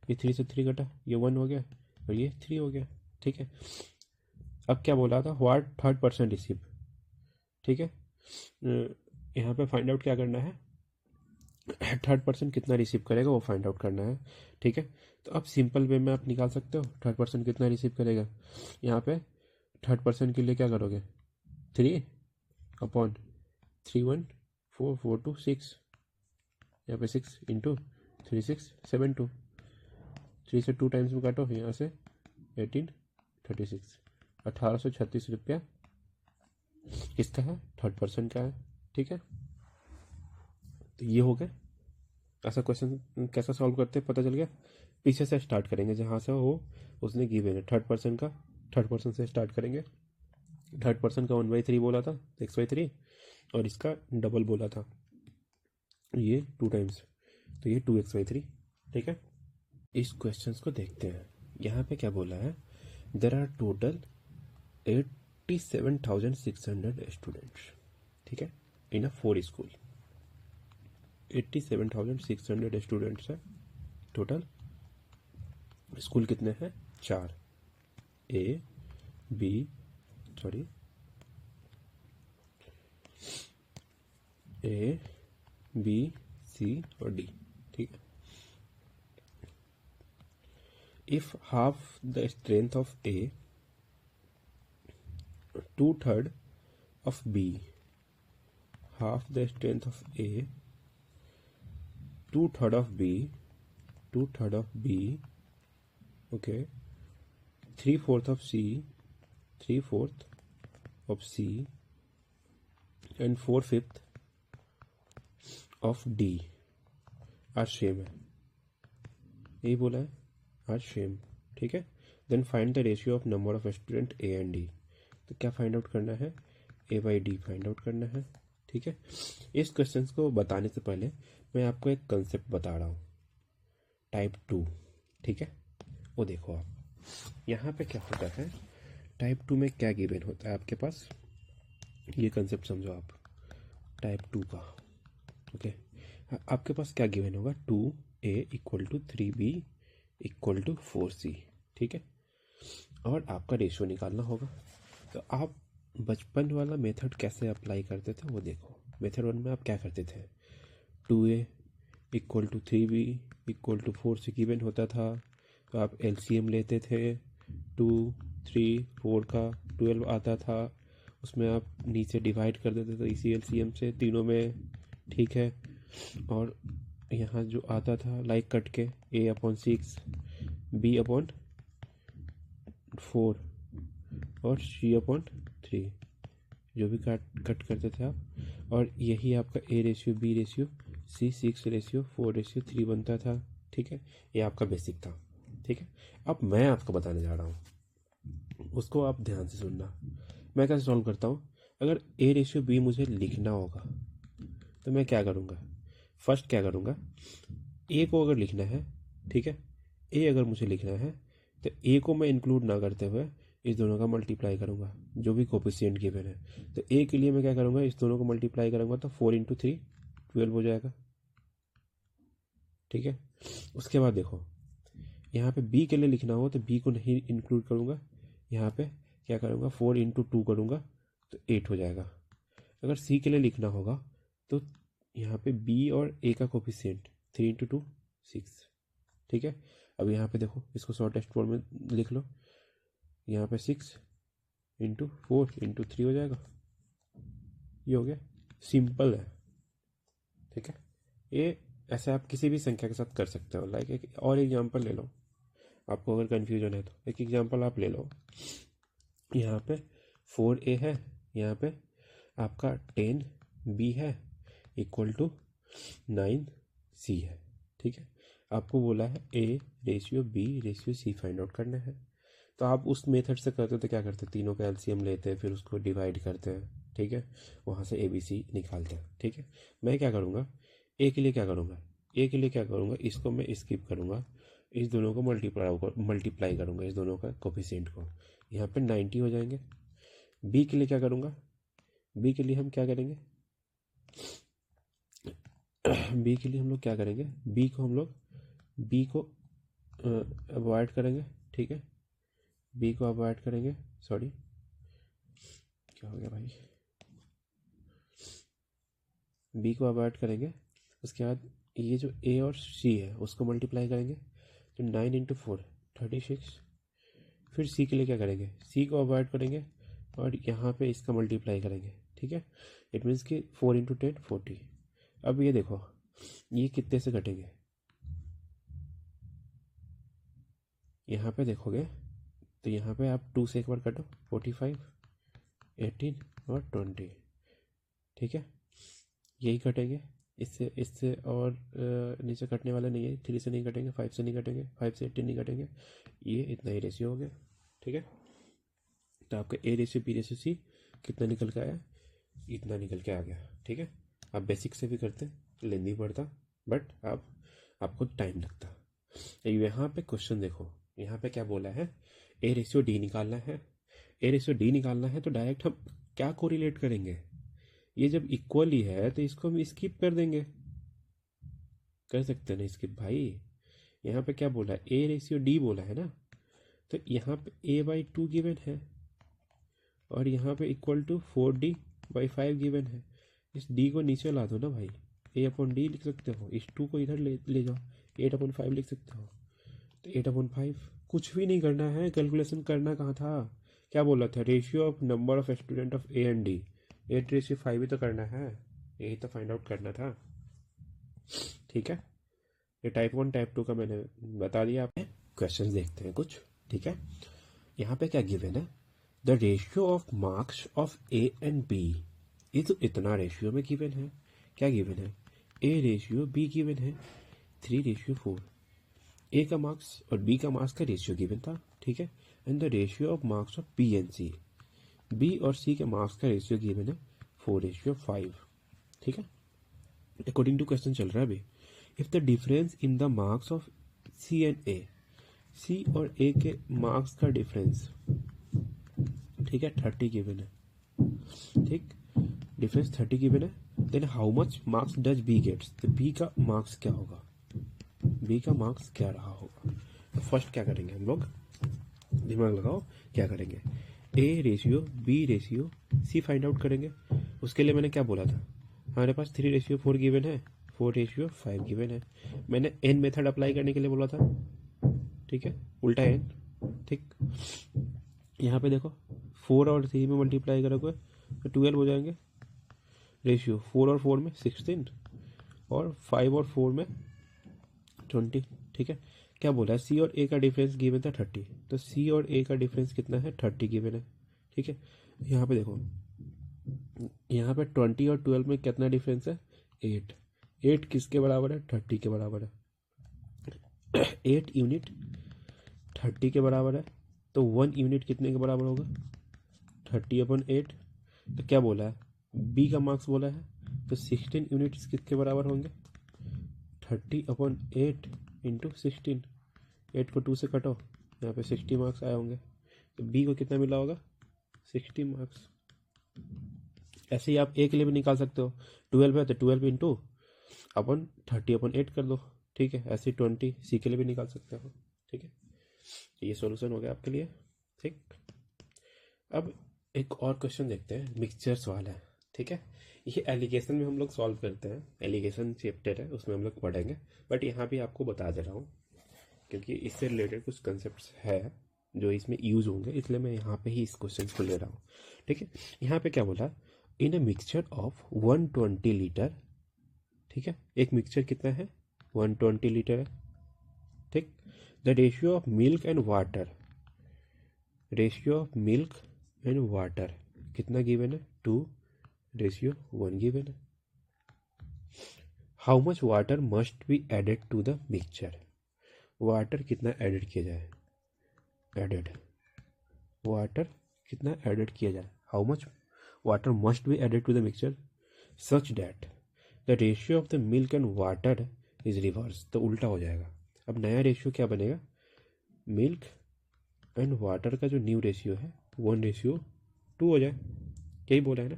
S1: ये 3 से 3 कटा, ये 1 हो गया, और ये 3 हो गया। ठीक है, अब क्या बोला था, व्हाट थर्ड पर्सन रिसीव। ठीक है, यहाँ पे फाइंड आउट क्या करना है, थर्ड पर्सन कितना रिसीव करेगा वो फाइंड आउट करना है। ठीक है, तो अब सिंपल वे में आप निकाल सकते हो थर्ड पर्सन कितना रिसीव करेगा। यहाँ पे थर्ड पर्सन के लिए क्या करोगे, 3/31442 यहाँ पे 6 इंटू 3672, 3 से 2 टाइम्स में काटो, यहाँ से 1836, 1836 रुपया किसका है, थर्ड पर्सन का है। ठीक है, तो ये हो गया। ऐसा क्वेश्चन कैसा सॉल्व करते हैं पता चल गया। पीछे से स्टार्ट करेंगे जहाँ से वो उसने गिवन है, थर्ड पर्सन का, थर्ड पर्सन से स्टार्ट करेंगे। थर्ड पर्सन का 1/3 बोला था, x/3, और इसका डबल बोला था, ये 2 टाइम्स, तो ये 2x/3। ठीक है, इस क्वेश्चन को देखते हैं। यहाँ पे क्या बोला है, देर आर टोटल 87,600 स्टूडेंट्स। ठीक है, इन अ 4 स्कूल 87,600 स्टूडेंट्स है टोटल। स्कूल कितने हैं, 4, A B sorry A B C और डी। ठीक है, if half the strength of A, 2/3 of B, half the strength of A, 2/3 of B, 2/3 of B, okay, 3/4 of C, 3/4 of C, and 4/5 of D are same है, यही बोला है, are same। ठीक है, then find the ratio of number of student A and D। तो क्या find out करना है, A/D फाइंड आउट करना है। ठीक है, इस क्वेश्चन को बताने से पहले मैं आपको एक कंसेप्ट बता रहा हूँ, टाइप 2। ठीक है, वो देखो आप, यहाँ पे क्या होता है, टाइप 2 में क्या गिवन होता है आपके पास, ये कंसेप्ट समझो आप टाइप 2 का। ओके, आपके पास क्या गिवन होगा, 2A = 3B = 4C। ठीक है, और आपका रेशियो निकालना होगा। तो आप बचपन वाला मेथड कैसे अप्लाई करते थे वो देखो। मेथड 1 में आप क्या करते थे, 2A = 3B = 4C गिवन होता था, तो आप LCM लेते थे, 2 3 4 का 12 आता था, उसमें आप नीचे डिवाइड कर देते थे इसी LCM से तीनों में। ठीक है, और यहाँ जो आता था लाइक कट के A/6, B/4 और C/3, जो भी कट करते थे आप, और यही आपका A/B/C 6/4/3 बनता था। ठीक है, ये आपका बेसिक था। ठीक है, अब मैं आपको बताने जा रहा हूँ, उसको आप ध्यान से सुनना। मैं कैसे सॉल्व करता हूँ, अगर A/B मुझे लिखना होगा तो मैं क्या करूँगा, फर्स्ट क्या करूँगा, ए को अगर लिखना है, ठीक है, ए अगर मुझे लिखना है तो ए को मैं इंक्लूड ना करते हुए इस दोनों का मल्टीप्लाई करूँगा, जो भी कोफिशिएंट गिवन है। तो ए के लिए मैं क्या करूँगा, इस दोनों को मल्टीप्लाई करूँगा, तो 4 × 3 12 हो जाएगा। ठीक है, उसके बाद देखो, यहाँ पे बी के लिए लिखना हो तो बी को नहीं इंक्लूड करूँगा, यहाँ पे क्या करूँगा, 4 × 2 करूँगा तो 8 हो जाएगा। अगर सी के लिए लिखना होगा तो यहाँ पे बी और ए का कोफिशिएंट 3 × 2 6। ठीक है, अब यहाँ पे देखो, इसको शॉर्टेस्ट फॉर्म में लिख लो, यहाँ पे 6 × 4 × 3 हो जाएगा, ये हो गया, सिंपल है। ठीक है, ये ऐसे आप किसी भी संख्या के साथ कर सकते हो। लाइक एक और एग्जांपल ले लो, आपको अगर कन्फ्यूजन है तो एक एग्जांपल आप ले लो। यहाँ पे 4A है, यहाँ पे आपका 10B है = 9C है। ठीक है, आपको बोला है A/B/C फाइंड आउट करना है। तो आप उस मेथड से करते तो क्या करते, तीनों का LCM लेते हैं, फिर उसको डिवाइड करते हैं। ठीक है, वहाँ से ABC निकालते हैं। ठीक है, मैं क्या करूँगा, ए के लिए क्या करूँगा, इसको मैं स्किप करूँगा, इस दोनों को मल्टीप्लाई करूँगा, इस दोनों का कोफिशिएंट को, यहाँ पे 90 हो जाएंगे। बी के लिए क्या करूँगा, बी के लिए हम क्या करेंगे, बी के लिए हम लोग क्या करेंगे, बी को अवॉइड करेंगे। ठीक है, बी को अवॉइड करेंगे, सॉरी क्या हो गया भाई, बी को अवॉइड करेंगे। उसके बाद ये जो ए और सी है उसको मल्टीप्लाई करेंगे, तो 9 × 4 36। फिर सी के लिए क्या करेंगे, सी को अवॉइड करेंगे और यहाँ पे इसका मल्टीप्लाई करेंगे। ठीक है, इट मीन्स कि 4 × 10 40। अब ये देखो, ये कितने से घटेंगे, यहाँ पे देखोगे तो यहाँ पे आप 2 से एक बार कटो, 45, 18 और 20, ठीक है, यही कटेंगे। इससे और नीचे कटने वाला नहीं है। 3 से नहीं कटेंगे, 5 से नहीं कटेंगे, 5 से 18 नहीं कटेंगे, ये इतना ही रेशियो हो गया, ठीक है। तो आपका A ratio B ratio C कितना निकल के आया, इतना निकल के आ गया, ठीक है। आप बेसिक से भी करते, लेंदी पड़ता, बट आपको टाइम लगता। यहाँ पे क्वेश्चन देखो, यहाँ पे क्या बोला है, ए रेशियो डी निकालना है। ए रेशियो डी निकालना है तो डायरेक्ट हम क्या कोरिलेट करेंगे, ये जब इक्वल ही है तो इसको हम स्किप कर देंगे, कर सकते हैं ना स्किप भाई। यहाँ पे क्या बोला है, ए रेशियो डी बोला है ना, तो यहाँ पे a/2 गिवन है और यहाँ पे इक्वल टू 4d/5 गिवन है। इस d को नीचे ला दो ना भाई, a/d लिख सकते हो, इस 2 को इधर ले जाओ, 8/5 लिख सकते हो। तो 8/5 कुछ भी नहीं करना है, कैलकुलेशन करना कहाँ था, क्या बोला था, ratio of number of student of A and D, 8:5 ही तो करना है, यही तो फाइंड आउट करना था, ठीक है। ये टाइप 1 टाइप 2 का मैंने बता दिया। आप क्वेश्चन देखते हैं कुछ, ठीक है। यहाँ पे क्या गिवन है, the ratio of marks of A and B is, इतना रेशियो में गिवन है। क्या गिवन है, ए रेशियो बी गिवन है 3:4। ए का मार्क्स और बी का मार्क्स का रेशियो गिवन था, ठीक है। And the ratio of marks of B and C, B और सी के मार्क्स का रेशियो गिवन है 4:5, ठीक है। अकॉर्डिंग टू क्वेश्चन चल रहा है अभी, if the difference in the marks of C and A, C और ए के मार्क्स का डिफरेंस, ठीक है, 30 गिवन है, ठीक, डिफरेंस 30 गिवन है, then how much marks does B gets, तो बी का मार्क्स क्या होगा, बी का मार्क्स क्या रहा होगा। तो फर्स्ट क्या करेंगे हम लोग, दिमाग लगाओ, क्या करेंगे, A ratio B ratio C find out करेंगे। उसके लिए मैंने क्या बोला था, हमारे पास 3:4 गिवन है, 4:5 गिवन है, मैंने एन मेथड अप्लाई करने के लिए बोला था, ठीक है, उल्टा एन, ठीक। यहाँ पे देखो 4 और 3 में मल्टीप्लाई करोगे तो 12 हो जाएंगे, रेशियो 4 और 4 में 16 और 5 और 4 में 20, ठीक है। क्या बोला है, सी और ए का डिफरेंस गिवन था 30, तो सी और ए का डिफरेंस कितना है, 30 गिवन है, ठीक है। यहाँ पे देखो, यहाँ पे 20 और 12 में कितना डिफरेंस है, 8, 8 किसके बराबर है, 30 के बराबर है। 8 यूनिट 30 के बराबर है, तो 1 यूनिट कितने के बराबर होगा, 30/8। तो क्या बोला है, बी का मार्क्स बोला है, तो 16 यूनिट्स किसके बराबर होंगे, 30/8 इंटू 16, 8 को 2 से कटो, यहाँ पे 60 मार्क्स आए होंगे, तो बी को कितना मिला होगा, 60 मार्क्स। ऐसे ही आप ए के लिए भी निकाल सकते हो, 12 है तो 12 इंटू अपन 30/8 कर दो, ठीक है। ऐसे 20 सी के लिए भी निकाल सकते हो, ठीक है। ये सॉल्यूशन हो गया आपके लिए, ठीक। अब एक और क्वेश्चन देखते हैं, मिक्सचर्स वाला है, ठीक है। ये एलिगेशन में हम लोग सॉल्व करते हैं, एलिगेशन चैप्टर है उसमें हम लोग पढ़ेंगे, बट यहाँ भी आपको बता दे रहा हूँ क्योंकि इससे रिलेटेड कुछ कंसेप्ट है जो इसमें यूज होंगे, इसलिए मैं यहाँ पे ही इस क्वेश्चन को ले रहा हूँ, ठीक है। यहाँ पे क्या बोला, इन अ मिक्सचर ऑफ 120 लीटर, ठीक है, एक मिक्सचर कितना है, 120 लीटर है, ठीक। The ratio of milk and water, ratio of milk and water कितना गिवन है, 2:1 गिवन है। How much water must be added to the mixture, water कितना एडेड किया जाए, एडेड वाटर कितना एडेड किया जाए, how much water must be added to the mixture such that the ratio of the milk and water is reverse, तो उल्टा हो जाएगा। अब नया रेशियो क्या बनेगा, मिल्क एंड वाटर का जो न्यू रेशियो है 1:2 हो जाए, यही बोला है ना।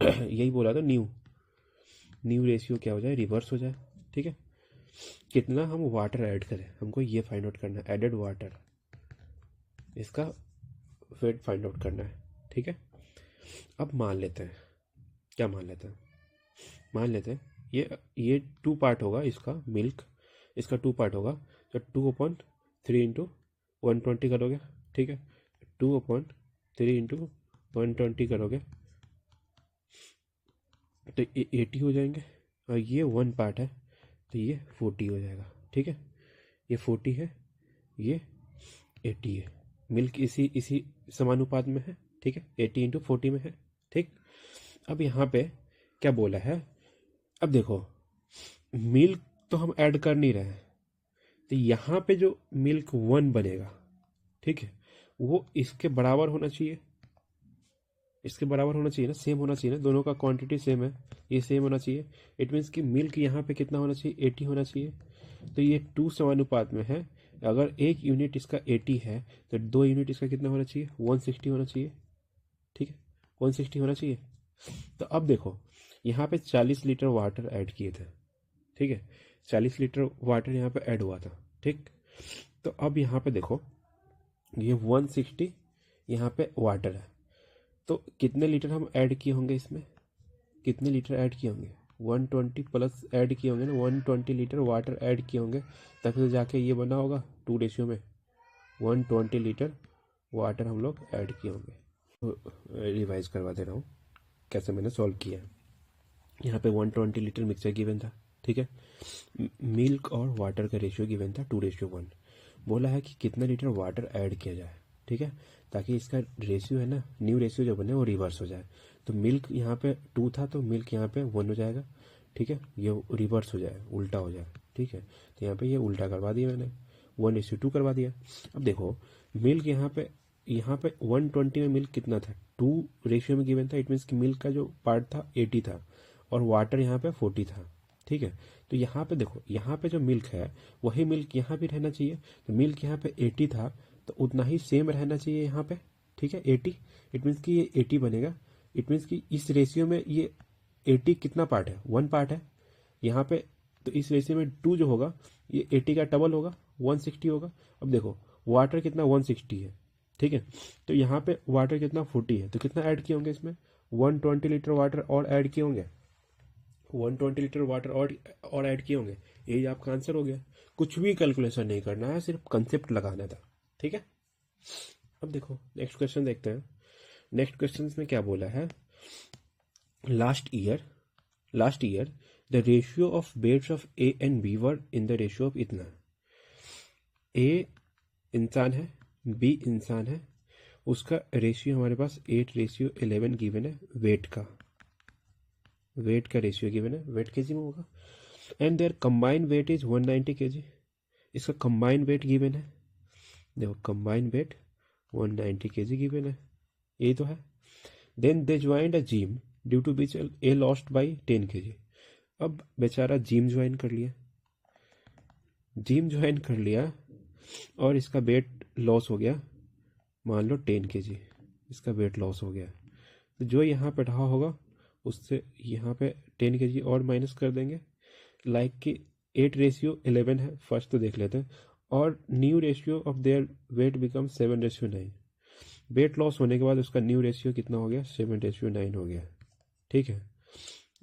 S1: यही बोला था, न्यू रेशियो क्या हो जाए, रिवर्स हो जाए, ठीक है। कितना हम वाटर ऐड करें, हमको ये फाइंड आउट करना है, एडेड वाटर, इसका वेट फाइंड आउट करना है, ठीक है। अब मान लेते हैं, क्या मान लेते हैं, मान लेते हैं ये 2 पार्ट होगा, इसका मिल्क, इसका 2 पार्ट होगा, तो 2/3 इंटू 120 करोगे, ठीक है, 2/3 इंटू 120 करोगे तो ये 80 हो जाएंगे, और ये 1 पार्ट है तो ये 40 हो जाएगा, ठीक है। ये 40 है, ये 80 है, मिल्क इसी इसी समानुपात में है, ठीक है, 80/40 में है, ठीक। अब यहाँ पे क्या बोला है, अब देखो मिल्क तो हम ऐड कर नहीं रहे हैं, तो यहाँ पे जो मिल्क 1 बनेगा, ठीक है, वो इसके बराबर होना चाहिए, इसके बराबर होना चाहिए ना, सेम होना चाहिए ना, दोनों का क्वांटिटी सेम है, ये सेम होना चाहिए। इट मीन्स कि मिल्क यहाँ पे कितना होना चाहिए, 80 होना चाहिए। तो ये 2 समानुपात में है, अगर 1 यूनिट इसका 80 है तो 2 यूनिट इसका कितना होना चाहिए, 160 होना चाहिए, ठीक है, 160 होना चाहिए। तो अब देखो यहाँ पे 40 लीटर वाटर ऐड किए थे, ठीक है, 40 लीटर वाटर यहाँ पे ऐड हुआ था, ठीक। तो अब यहाँ पे देखो ये 160 यहाँ पे वाटर है, तो कितने लीटर हम ऐड किए होंगे, इसमें कितने लीटर ऐड किए होंगे, 120 प्लस ऐड किए होंगे ना, 120 लीटर वाटर ऐड किए होंगे, तब तो जाके ये बना होगा 2 रेशियो में, 120 लीटर वाटर हम लोग ऐड किए होंगे। तो रिवाइज करवा दे रहा हूँ कैसे मैंने सॉल्व किया है। यहाँ पे 120 लीटर मिक्सचर गिवन था, ठीक है, मिल्क और वाटर का रेशियो गिवन था 2:1। बोला है कि कितना लीटर वाटर ऐड किया जाए, ठीक है, ताकि इसका रेशियो है ना, न्यू रेशियो जो बने वो रिवर्स हो जाए। तो मिल्क यहाँ पे 2 था तो मिल्क यहाँ पे 1 हो जाएगा, ठीक है, ये रिवर्स हो जाए, उल्टा हो जाए, ठीक है। तो यहाँ पे ये उल्टा करवा दिया मैंने, 1:2 करवा दिया। अब देखो मिल्क यहाँ पे 120 में मिल्क कितना था, 2 रेशियो में गिवन था, इट मीन्स कि मिल्क का जो पार्ट था 80 था और वाटर यहाँ पे 40 था, ठीक है। तो यहाँ पे देखो, यहाँ पे जो मिल्क है वही मिल्क यहाँ भी रहना चाहिए, तो मिल्क यहाँ पे 80 था तो उतना ही सेम रहना चाहिए यहाँ पे, ठीक है, 80। इट मीन्स कि ये 80 बनेगा, इट मीन्स कि इस रेशियो में ये 80 कितना पार्ट है, 1 पार्ट है यहाँ पे, तो इस रेशियो में 2 जो होगा ये 80 का डबल होगा, 160 होगा। अब देखो वाटर कितना 160 है, ठीक है, तो यहाँ पे वाटर कितना 40 है, तो कितना ऐड किए होंगे इसमें, 120 लीटर वाटर और ऐड किए होंगे, 120 लीटर वाटर और ऐड किए होंगे, यही आपका आंसर हो गया। कुछ भी कैलकुलेशन नहीं करना है, सिर्फ कंसेप्ट लगाना था, ठीक है। अब देखो नेक्स्ट क्वेश्चन देखते हैं। नेक्स्ट क्वेश्चन में क्या बोला है, last year the ratio of beds of A and B were in the ratio of इतना, ए इंसान है, बी इंसान है, उसका रेशियो हमारे पास 8:11 गिवन है, वेट का रेशियो गिवन है, वेट केजी में होगा, and their combined weight is 190 kg, इसका कंबाइंड वेट गिवन है, देखो कंबाइंड वेट 190 kg गिवन है, यही तो है। Then they joined a gym due to which A lost by 10 kg, अब बेचारा जिम ज्वाइन कर लिया और इसका वेट लॉस हो गया, मान लो 10 kg इसका वेट लॉस हो गया, तो जो यहाँ पे रहा होगा उससे यहाँ पे 10 kg और माइनस कर देंगे, लाइक कि 8:11 है, फर्स्ट तो देख लेते हैं, और new ratio of their weight become 7:9, weight loss होने के बाद उसका न्यू रेशियो कितना हो गया, 7:9 हो गया, ठीक है।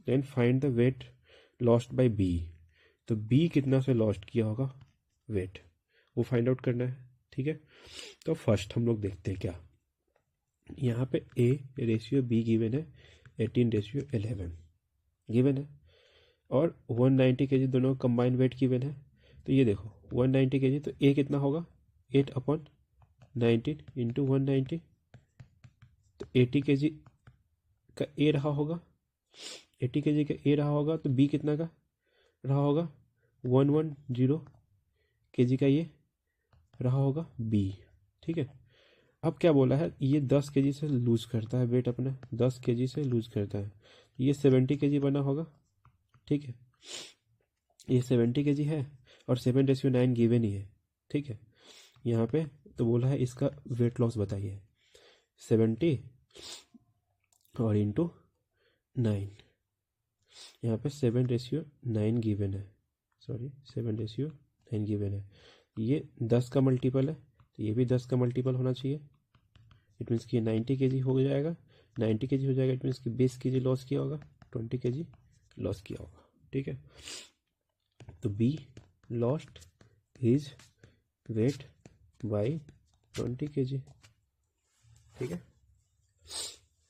S1: Then find the weight lost by B, तो बी कितना से लॉस्ट किया होगा वेट, वो फाइंड आउट करना है, ठीक है। तो फर्स्ट हम लोग देखते हैं क्या, यहाँ पे ए रेशियो बी गिवन है 18:11 गिवन है, और 190 kg दोनों कंबाइंड वेट गिवन है, तो ये देखो 190 kg, तो ए कितना होगा 8/19 इंटू 190, तो 80 kg का ए रहा होगा, 80 kg का ए रहा होगा, तो बी कितना का रहा होगा 110 kg का ये रहा होगा बी, ठीक है। अब क्या बोला है, ये 10 kg से लूज करता है वेट अपना, 10 kg से लूज करता है, ये 70 kg बना होगा, ठीक है, ये 70 kg है और 7:9 गिवन ही है, ठीक है। यहाँ पे तो बोला है इसका वेट लॉस बताइए, 70 और इंटू 9, यहाँ पे 7:9 गिवन है, 7:9 गिवन है, ये 10 का मल्टीपल है तो ये भी 10 का मल्टीपल होना चाहिए, इट मीन्स कि 90 kg हो जाएगा, 90 kg हो जाएगा, इट मीन्स कि 20 kg लॉस किया होगा, 20 kg लॉस किया होगा, ठीक है। तो be lost his weight by 20 kg, ठीक है।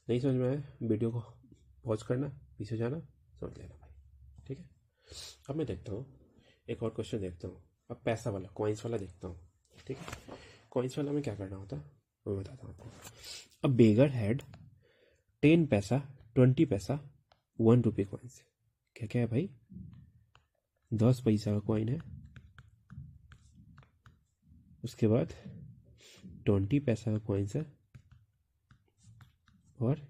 S1: नहीं समझ में आया, वीडियो को पॉज करना, पीछे जाना, समझ लेना भाई, ठीक है। अब मैं देखता हूँ एक और क्वेश्चन देखता हूँ, अब पैसा वाला कॉइन्स वाला देखता हूँ, ठीक है। कॉइन्स वाला में क्या करना होता है मैं बताता हूँ आपको। अ बेगर हैड 10 पैसा, 20 पैसा, 1 रुपये कॉइन्स। क्या क्या है भाई? 10 पैसा का कॉइन है, उसके बाद 20 पैसा का कॉइन्स है, और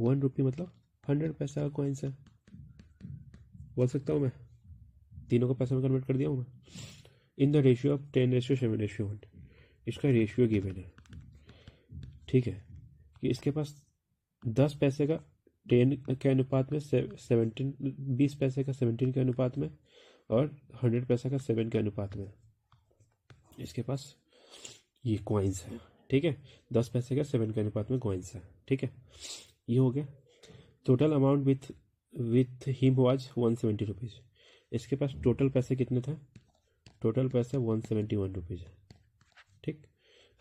S1: 1 रुपये मतलब 100 पैसा का कॉइन्स है। बोल सकता हूँ मैं, तीनों का पैसा में कन्वर्ट कर दिया हूँ मैं। इन द रेशियो ऑफ 10:7:1। इसका रेशियो गिवन है, ठीक है, कि इसके पास 10 पैसे का 10 के अनुपात में 17, 20 पैसे का 17 के अनुपात में, और 100 पैसे का 7 के अनुपात में इसके पास ये कॉइन्स है, ठीक है। 10 पैसे का 7 के अनुपात में कॉइन्स है, ठीक है। ये हो गया। Total amount with him was 170 rupees. इसके पास टोटल पैसे कितने थे? टोटल पैसे 171 रुपीज़ है, ठीक।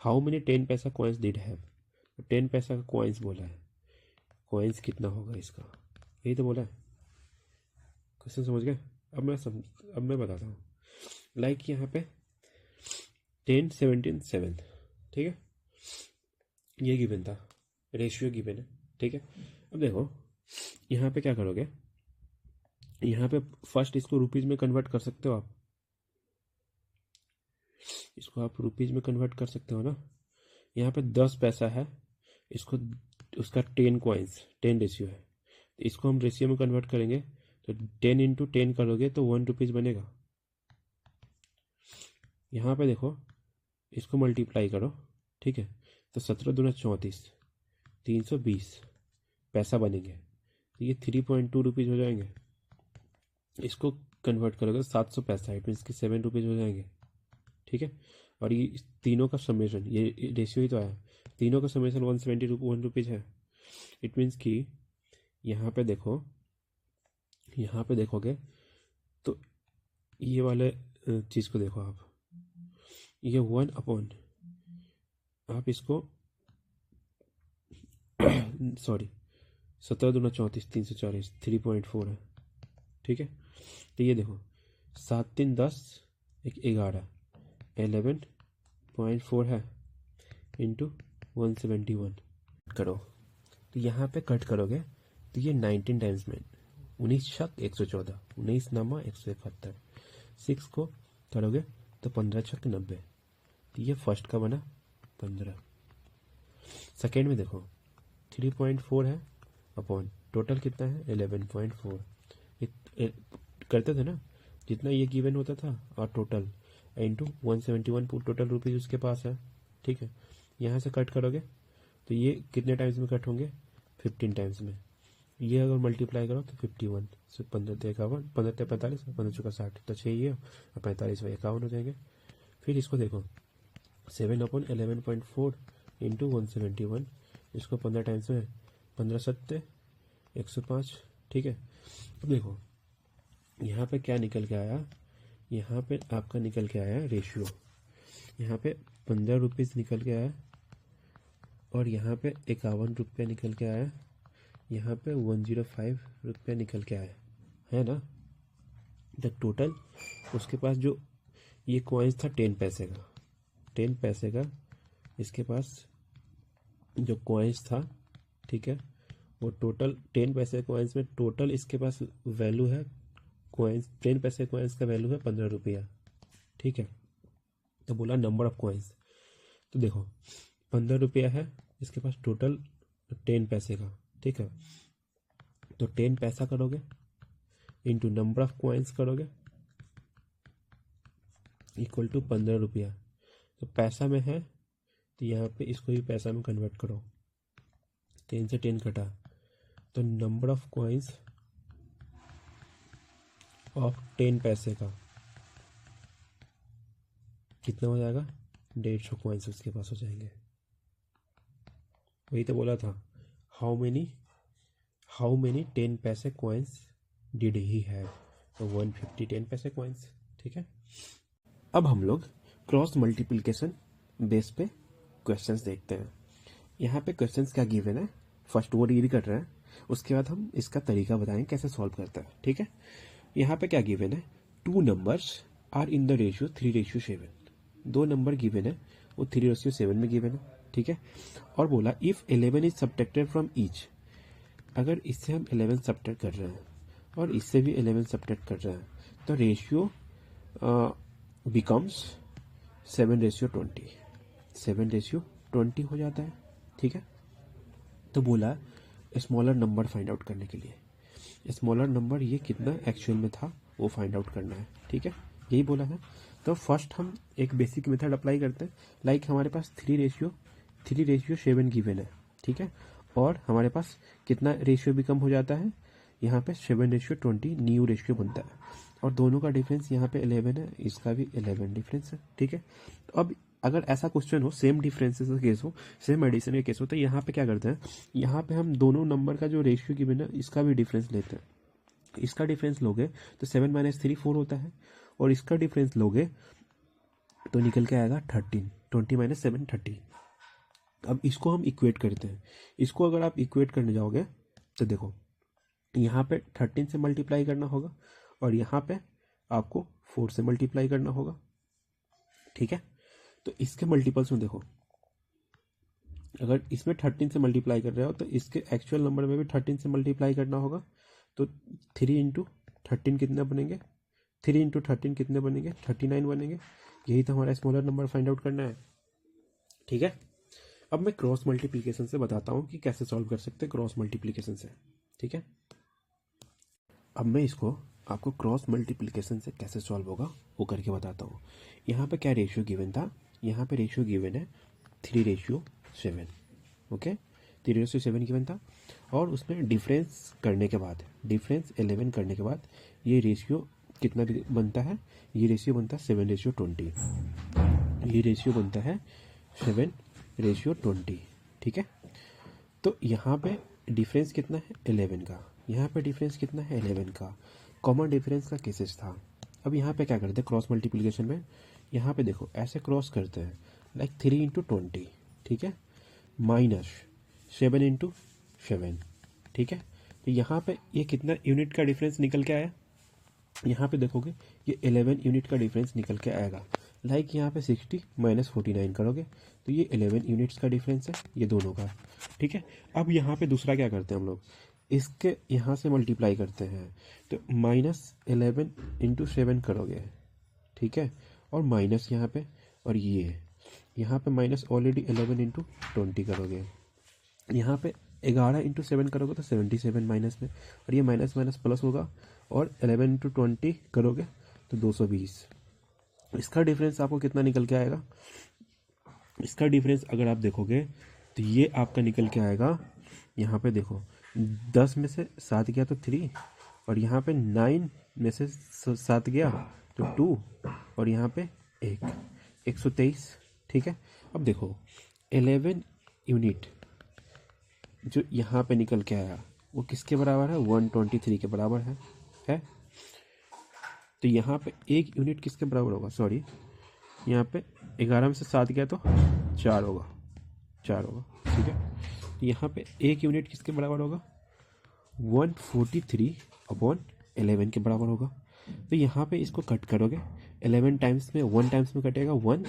S1: हाउ मेनी 10 पैसा कॉइन्स डिड हैव? 10 पैसा का कॉइन्स बोला है, कॉइन्स कितना होगा इसका, यही तो बोला है। क्वेश्चन समझ गए? अब मैं बताता हूँ। लाइक यहाँ पे 10, 17, 7, ठीक है, ये गिवन था, रेशियो गिवन है, ठीक है। अब देखो यहाँ पे क्या करोगे, यहाँ पे फर्स्ट इसको रुपीज़ में कन्वर्ट कर सकते हो आप, इसको आप रुपीज़ में कन्वर्ट कर सकते हो ना। यहाँ पे 10 पैसा है, इसको उसका 10 कॉइन्स, 10 रेशियो है, तो इसको हम रेशियो में कन्वर्ट करेंगे तो 10 × 10 करोगे तो 1 रुपीज़ बनेगा। यहाँ पे देखो इसको मल्टीप्लाई करो, ठीक है, तो 17 दूना 34, 320 पैसा बनेंगे, तो ये 3.2 रुपीज़ हो जाएंगे। इसको कन्वर्ट करोगे तो 700 पैसा, इट मीन्स कि 7 रुपीज़ हो जाएंगे, ठीक है। और ये तीनों का समेशन, ये रेशियो ही तो आया, तीनों का समेशन 1 रुपीज़ है। इट मीन्स कि यहाँ पे देखो, यहाँ पे देखोगे तो ये वाले चीज़ को देखो आप, ये 1 अपॉन, आप इसको सॉरी 17 दूना 34, 340, 3.4 है, ठीक है। तो ये देखो 7 3 10, 11, 11.4 है इंटू 171 करो, तो यहाँ पे कट करोगे तो ये 19 टाइम्स में 19 छक 114, 19 नामा 171, 6 को करोगे तो 15 छक 90, तो ये फर्स्ट का बना 15। सेकेंड में देखो 3.4 है अपॉन टोटल कितना है 11.4, करते थे ना, जितना ये गिवन होता था और टोटल इंटू 171 टोटल रुपीज़ उसके पास है, ठीक है। यहाँ से कट करोगे तो ये कितने टाइम्स में कट होंगे? 15 टाइम्स में। ये अगर मल्टीप्लाई करो तो 51, 15 × 51, 15 × 45, 15 × 60, तो 6 ये और 45 × 51 हो जाएंगे। फिर इसको देखो 7/11.4 इंटू 171, इसको 15 टाइम्स में 15 7 105, ठीक है। अब देखो यहाँ पे क्या निकल के आया, यहाँ पे आपका निकल के आया रेशियो, यहाँ पे 15 रुपीज़ निकल के आया, और यहाँ पे 51 रुपया निकल के आया, यहाँ पे 105 रुपया निकल के आया, है ना। द टोटल उसके पास जो ये कॉइन्स था 10 पैसे का, 10 पैसे का इसके पास जो कॉइन्स था, ठीक है, वो टोटल 10 पैसे कॉइन्स में टोटल इसके पास वैल्यू है, कॉइन्स 10 पैसे कॉइन्स का वैल्यू है 15 रुपया, ठीक है। तो बोला नंबर ऑफ कॉइन्स, तो देखो 15 रुपया है इसके पास टोटल 10 पैसे का, ठीक है। तो 10 पैसा करोगे इंटू नंबर ऑफ कॉइन्स करोगे इक्वल टू 15 रुपया। तो पैसा में है तो यहाँ पे इसको भी पैसा में कन्वर्ट करो, 10 से 10 कटा, तो नंबर ऑफ कॉइन्स ऑफ 10 पैसे का कितना हो जाएगा? 150 कॉइन्स उसके पास हो जाएंगे। वही तो बोला था, हाउ मेनी 10 पैसे कॉइन्स डिड ही हैव, तो 150 10 पैसे कॉइन्स, ठीक है। अब हम लोग क्रॉस मल्टीप्लिकेशन बेस पे क्वेश्चंस देखते हैं। यहाँ पे क्वेश्चंस क्या गिवन है, फर्स्ट वो रीड कर रहे हैं, उसके बाद हम इसका तरीका बताएंगे कैसे सॉल्व करते हैं, ठीक है। यहाँ पे क्या गिवन है, 2 numbers are in the ratio 3:7। 2 number given है वो 3:7 में गिवन है, ठीक है। और बोला if 11 is subtracted from each, अगर इससे हम 11 सब्ट्रैक्ट कर रहे हैं और इससे भी 11 सब्ट्रैक्ट कर रहे हैं तो रेशियो बिकम्स 7:20, 7:20 हो जाता है, ठीक है। तो बोला स्मॉलर नंबर फाइंड आउट करने के लिए, स्मॉलर नंबर ये कितना एक्चुअल में था वो फाइंड आउट करना है, ठीक है, यही बोला है। तो फर्स्ट हम एक बेसिक मेथड अप्लाई करते हैं, लाइक हमारे पास 3:7 गिवन है, ठीक है, और हमारे पास कितना रेशियो भी कम हो जाता है, यहाँ पे 7:20 न्यू रेशियो बनता है, और दोनों का डिफरेंस यहाँ पे 11 है, इसका भी 11 डिफरेंस है, ठीक है। तो अब अगर ऐसा क्वेश्चन हो, सेम डिफरेंसेस का केस हो, सेम एडिशन का केस हो, तो यहाँ पे क्या करते हैं, यहाँ पे हम दोनों नंबर का जो रेशियो गिवन है इसका भी डिफरेंस लेते हैं। इसका डिफरेंस लोगे तो 7 - 3 4 होता है, और इसका डिफरेंस लोगे तो निकल के आएगा 13, 20 - 7 30। अब इसको हम इक्वेट करते हैं, इसको अगर आप इक्वेट करने जाओगे तो देखो यहाँ पे 13 से मल्टीप्लाई करना होगा और यहाँ पे आपको 4 से मल्टीप्लाई करना होगा, ठीक है। तो इसके मल्टीपल्स में देखो, अगर इसमें 13 से मल्टीप्लाई कर रहे हो तो इसके एक्चुअल नंबर में भी 13 से मल्टीप्लाई करना होगा, तो 3 × 13 कितने बनेंगे, 3 × 13 कितने बनेंगे, 39 बनेंगे। यही तो हमारा स्मॉलर नंबर फाइंड आउट करना है, ठीक है। अब मैं क्रॉस मल्टीप्लिकेशन से बताता हूँ कि कैसे सॉल्व कर सकते हैं क्रॉस मल्टीप्लिकेशन से, ठीक है। अब मैं इसको आपको क्रॉस मल्टीप्लिकेशन से कैसे सॉल्व होगा वो करके बताता हूँ। यहाँ पे क्या रेशियो गिवन था, यहाँ पे रेशियो गिवन है 3:7, ओके, 3:7 गिवन था, और उसमें डिफरेंस करने के बाद, डिफरेंस 11 करने के बाद ये रेशियो कितना बनता है, ये रेशियो बनता है 7:20, ये रेशियो बनता है 7:20, ठीक है। तो यहाँ पे डिफरेंस कितना है 11 का, यहाँ पे डिफरेंस कितना है 11 का, कॉमन डिफरेंस का केसेस था। अब यहाँ पे क्या करते हैं क्रॉस मल्टीप्लिकेशन में, यहाँ पे देखो ऐसे क्रॉस करते हैं, लाइक 3 × 20, ठीक है, -7 × 7, ठीक है। तो यहाँ पे ये कितना यूनिट का डिफरेंस निकल के आया, यहाँ पे देखोगे ये 11 यूनिट का डिफरेंस निकल के आएगा, लाइक यहाँ पे 60 - 49 करोगे तो ये 11 यूनिट्स का डिफरेंस है ये दोनों का, ठीक है। अब यहाँ पे दूसरा क्या करते हैं हम लोग, इसके यहाँ से मल्टीप्लाई करते हैं, तो -11 × 7 करोगे, ठीक है, और माइनस यहाँ पे, और ये यहाँ पे माइनस ऑलरेडी 11 × 20 करोगे, यहाँ पे 11 × 7 करोगे तो 77 माइनस में, और ये माइनस माइनस प्लस होगा, और 11 × 20 करोगे तो 220। इसका डिफरेंस आपको कितना निकल के आएगा, इसका डिफरेंस अगर आप देखोगे तो ये आपका निकल के आएगा, यहाँ पे देखो 10 में से 7 गया तो 3, और यहाँ पे 9 में से 7 गया तो 2, और यहाँ पे 123, ठीक है। अब देखो 11 यूनिट जो यहाँ पे निकल के आया वो किसके बराबर है, 123 के बराबर है। तो यहाँ पे एक यूनिट किसके बराबर होगा, सॉरी यहाँ पे 11 में से 7 गया तो 4 होगा, ठीक है। तो यहाँ पे एक यूनिट किसके बराबर होगा, 143/11 के बराबर होगा। तो यहाँ पे इसको कट करोगे 11 टाइम्स में, 1 टाइम्स में कटेगा 1,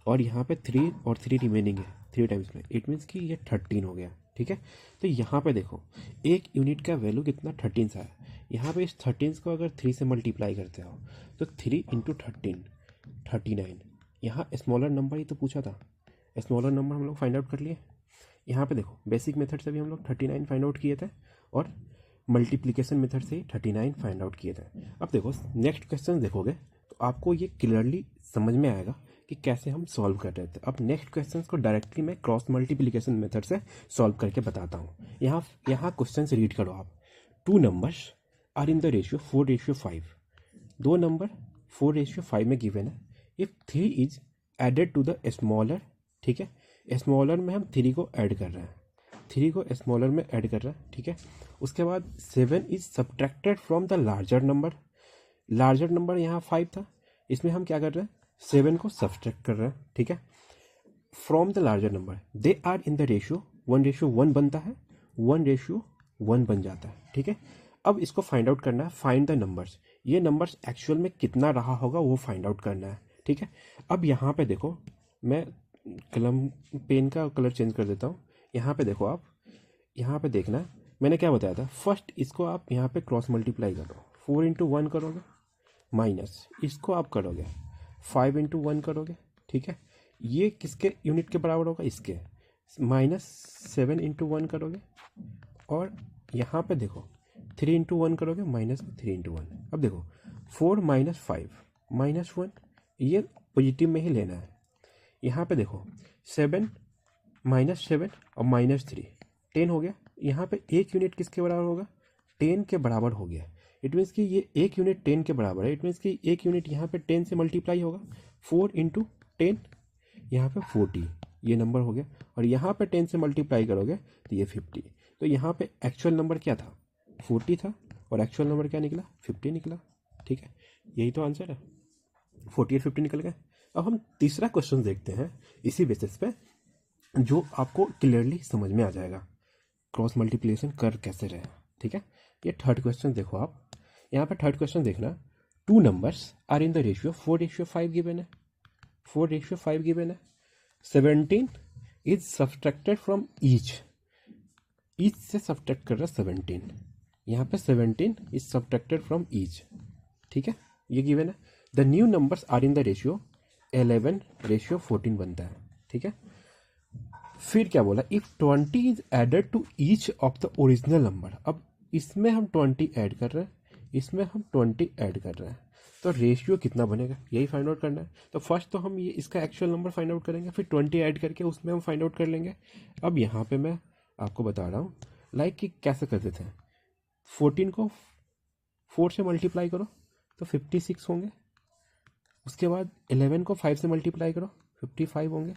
S1: और यहाँ पे 3 और 3 रिमेनिंग है 3 टाइम्स में, इट मीन्स कि ये 13 हो गया, ठीक है। तो यहाँ पे देखो एक यूनिट का वैल्यू कितना 13 सा है, यहाँ पे इस 13 को अगर 3 से मल्टीप्लाई करते हो तो 3 × 13 39। यहाँ स्मॉलर नंबर ही तो पूछा था, स्मॉलर नंबर हम लोग फाइंड आउट कर लिए। यहाँ पे देखो बेसिक मेथड से भी हम लोग 39 फाइंड आउट किए थे, और मल्टीप्लिकेशन मेथड से ही 39 फाइंड आउट किए थे। अब देखो नेक्स्ट क्वेश्चन देखोगे तो आपको ये क्लियरली समझ में आएगा कि कैसे हम सॉल्व कर रहे थे। अब नेक्स्ट क्वेश्चन को डायरेक्टली मैं क्रॉस मल्टीप्लिकेशन मेथड से सॉल्व करके बताता हूँ। यहाँ क्वेश्चन रीड करो आप, 2 numbers are in the ratio 4:5, 2 number 4:5 में गिवन है। If 3 is added to the smaller, ठीक है, स्मॉलर में हम 3 को ऐड कर रहे हैं, 3 को स्मॉलर में ऐड कर रहे हैं, ठीक है। उसके बाद 7 is subtracted from the larger number, larger number यहाँ 5 था, इसमें हम क्या कर रहे हैं 7 को सब्ट्रैक्ट कर रहे हैं, ठीक है, from the larger number. They are in the ratio 1:1 बनता है, 1:1 बन जाता है, ठीक है। अब इसको फाइंड आउट करना है, फाइंड द नंबर्स, ये नंबर्स एक्चुअल में कितना रहा होगा वो फाइंड आउट करना है, ठीक है। अब यहाँ पे देखो मैं कलम पेन का कलर चेंज कर देता हूँ। यहाँ पे देखो आप, यहाँ पे देखना मैंने क्या बताया था, फर्स्ट इसको आप यहाँ पे क्रॉस मल्टीप्लाई करो, 4 इंटू 1 करोगे, माइनस इसको आप करोगे 5 इंटू 1 करोगे, ठीक है। ये किसके यूनिट के बराबर होगा, इसके, माइनस 7 इंटू 1 करोगे, और यहाँ पे देखो 3 इंटू 1 करोगे, माइनस 3 इंटू 1। अब देखो 4 माइनस 5 माइनस 1, ये पॉजिटिव में ही लेना है। यहाँ पे देखो 7 माइनस 7 और माइनस 3, 10 हो गया। यहाँ पे एक यूनिट किसके बराबर होगा, 10 के बराबर हो गया। इट मीन्स कि ये एक यूनिट 10 के बराबर है। इट मीन्स कि एक यूनिट यहाँ पे 10 से मल्टीप्लाई होगा, 4 इंटू 10, यहाँ पे 40, ये नंबर हो गया। और यहाँ पे 10 से मल्टीप्लाई करोगे तो ये 50। तो यहाँ पे एक्चुअल नंबर क्या था, 40 था, और एक्चुअल नंबर क्या निकला, 50 निकला, ठीक है। यही तो आंसर है, 40 और 50 निकल गए। अब हम तीसरा क्वेश्चन देखते हैं इसी बेसिस पे, जो आपको क्लियरली समझ में आ जाएगा क्रॉस मल्टीप्लिकेशन कर कैसे रहे, ठीक है। ये थर्ड क्वेश्चन देखो आप, यहाँ पे थर्ड क्वेश्चन देखना, 2 numbers are in the ratio 4:5 given है, 4:5 गिवन है। 17 इज सब्सट्रैक्टेड फ्रॉम ईच से सब्सट्रैक्ट कर रहा है 17, यहाँ पे 17 इज सब्सट्रैक्टेड फ्रॉम ईच, ठीक है, ये गिवन है। The new numbers are in the ratio 11:14 बनता है, ठीक है। फिर क्या बोला, if 20 is added to each of the original number. अब इसमें हम 20 ऐड कर रहे हैं, इसमें हम 20 ऐड कर रहे हैं, तो रेशियो कितना बनेगा यही फाइंड आउट करना है। तो फर्स्ट तो हम ये इसका एक्चुअल नंबर फाइंड आउट करेंगे, फिर 20 ऐड करके उसमें हम फाइंड आउट कर लेंगे। अब यहाँ पे मैं आपको बता रहा हूँ लाइक कि कैसे करते थे, 14 को 4 से मल्टीप्लाई करो तो 56 होंगे, उसके बाद 11 को 5 से मल्टीप्लाई करो 55 होंगे।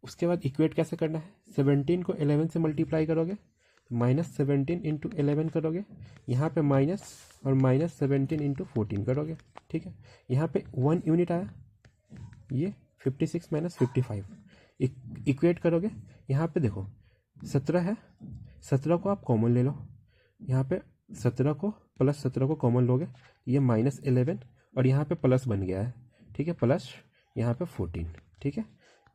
S1: उसके बाद इक्वेट कैसे करना है, 17 को 11 से मल्टीप्लाई करोगे तो -17 इंटू 11 करोगे, यहाँ पे माइनस और -17 इंटू 14 करोगे, ठीक है। यहाँ पे 1 यूनिट आया, ये 56 माइनस 55 इक्वेट करोगे। यहाँ पे देखो 17 है, 17 को आप कॉमन ले लो, यहाँ पे 17 को प्लस 17 को कॉमन लोगे, ये -11 और यहाँ पे प्लस बन गया है, ठीक है, प्लस यहाँ पे 14, ठीक है।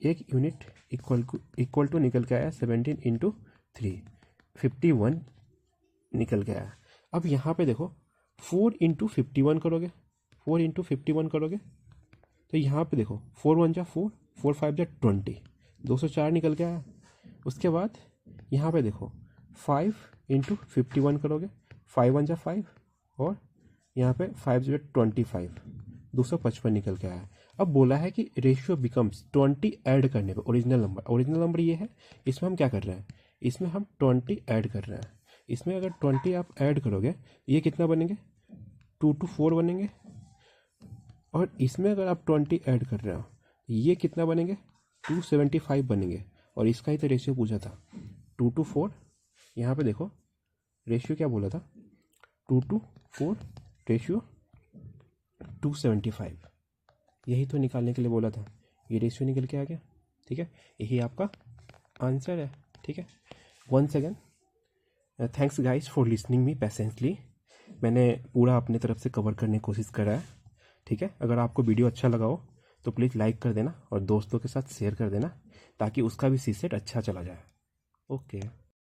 S1: एक यूनिट इक्वल टू निकल के आया 17 इंटू 3, 51 निकल के आया। अब यहाँ पे देखो 4 इंटू 51 करोगे, 4 इंटू 51 करोगे तो यहाँ पे देखो 4 1 जा 4, 4 5 जा 20, 204 निकल के आया। उसके बाद यहाँ पे देखो 5 इंटू 51 करोगे, 5 1 जा 5 और यहाँ पे 5 0 25, 255 निकल के आया। अब बोला है कि रेशियो बिकम्स 20 ऐड करने पे ओरिजिनल नंबर ये है, इसमें हम क्या कर रहे हैं, इसमें हम 20 ऐड कर रहे हैं। इसमें अगर 20 आप ऐड करोगे ये कितना बनेंगे, 2 to 4 बनेंगे, और इसमें अगर आप 20 ऐड कर रहे हो ये कितना बनेंगे, 275 बनेंगे। और इसका ही तो रेशियो पूछा था, 2 to 4, यहाँ पे देखो रेशियो क्या बोला था, 2 to 4 रेशियो 275, यही तो निकालने के लिए बोला था, ये रेशियो निकल के आ गया, ठीक है। यही आपका आंसर है, ठीक है। Once again thanks guys for listening me patiently. मैंने पूरा अपने तरफ से कवर करने की कोशिश करा है, ठीक है। अगर आपको वीडियो अच्छा लगा हो तो प्लीज़ लाइक कर देना और दोस्तों के साथ शेयर कर देना, ताकि उसका भी सी सेट अच्छा चला जाए। ओके।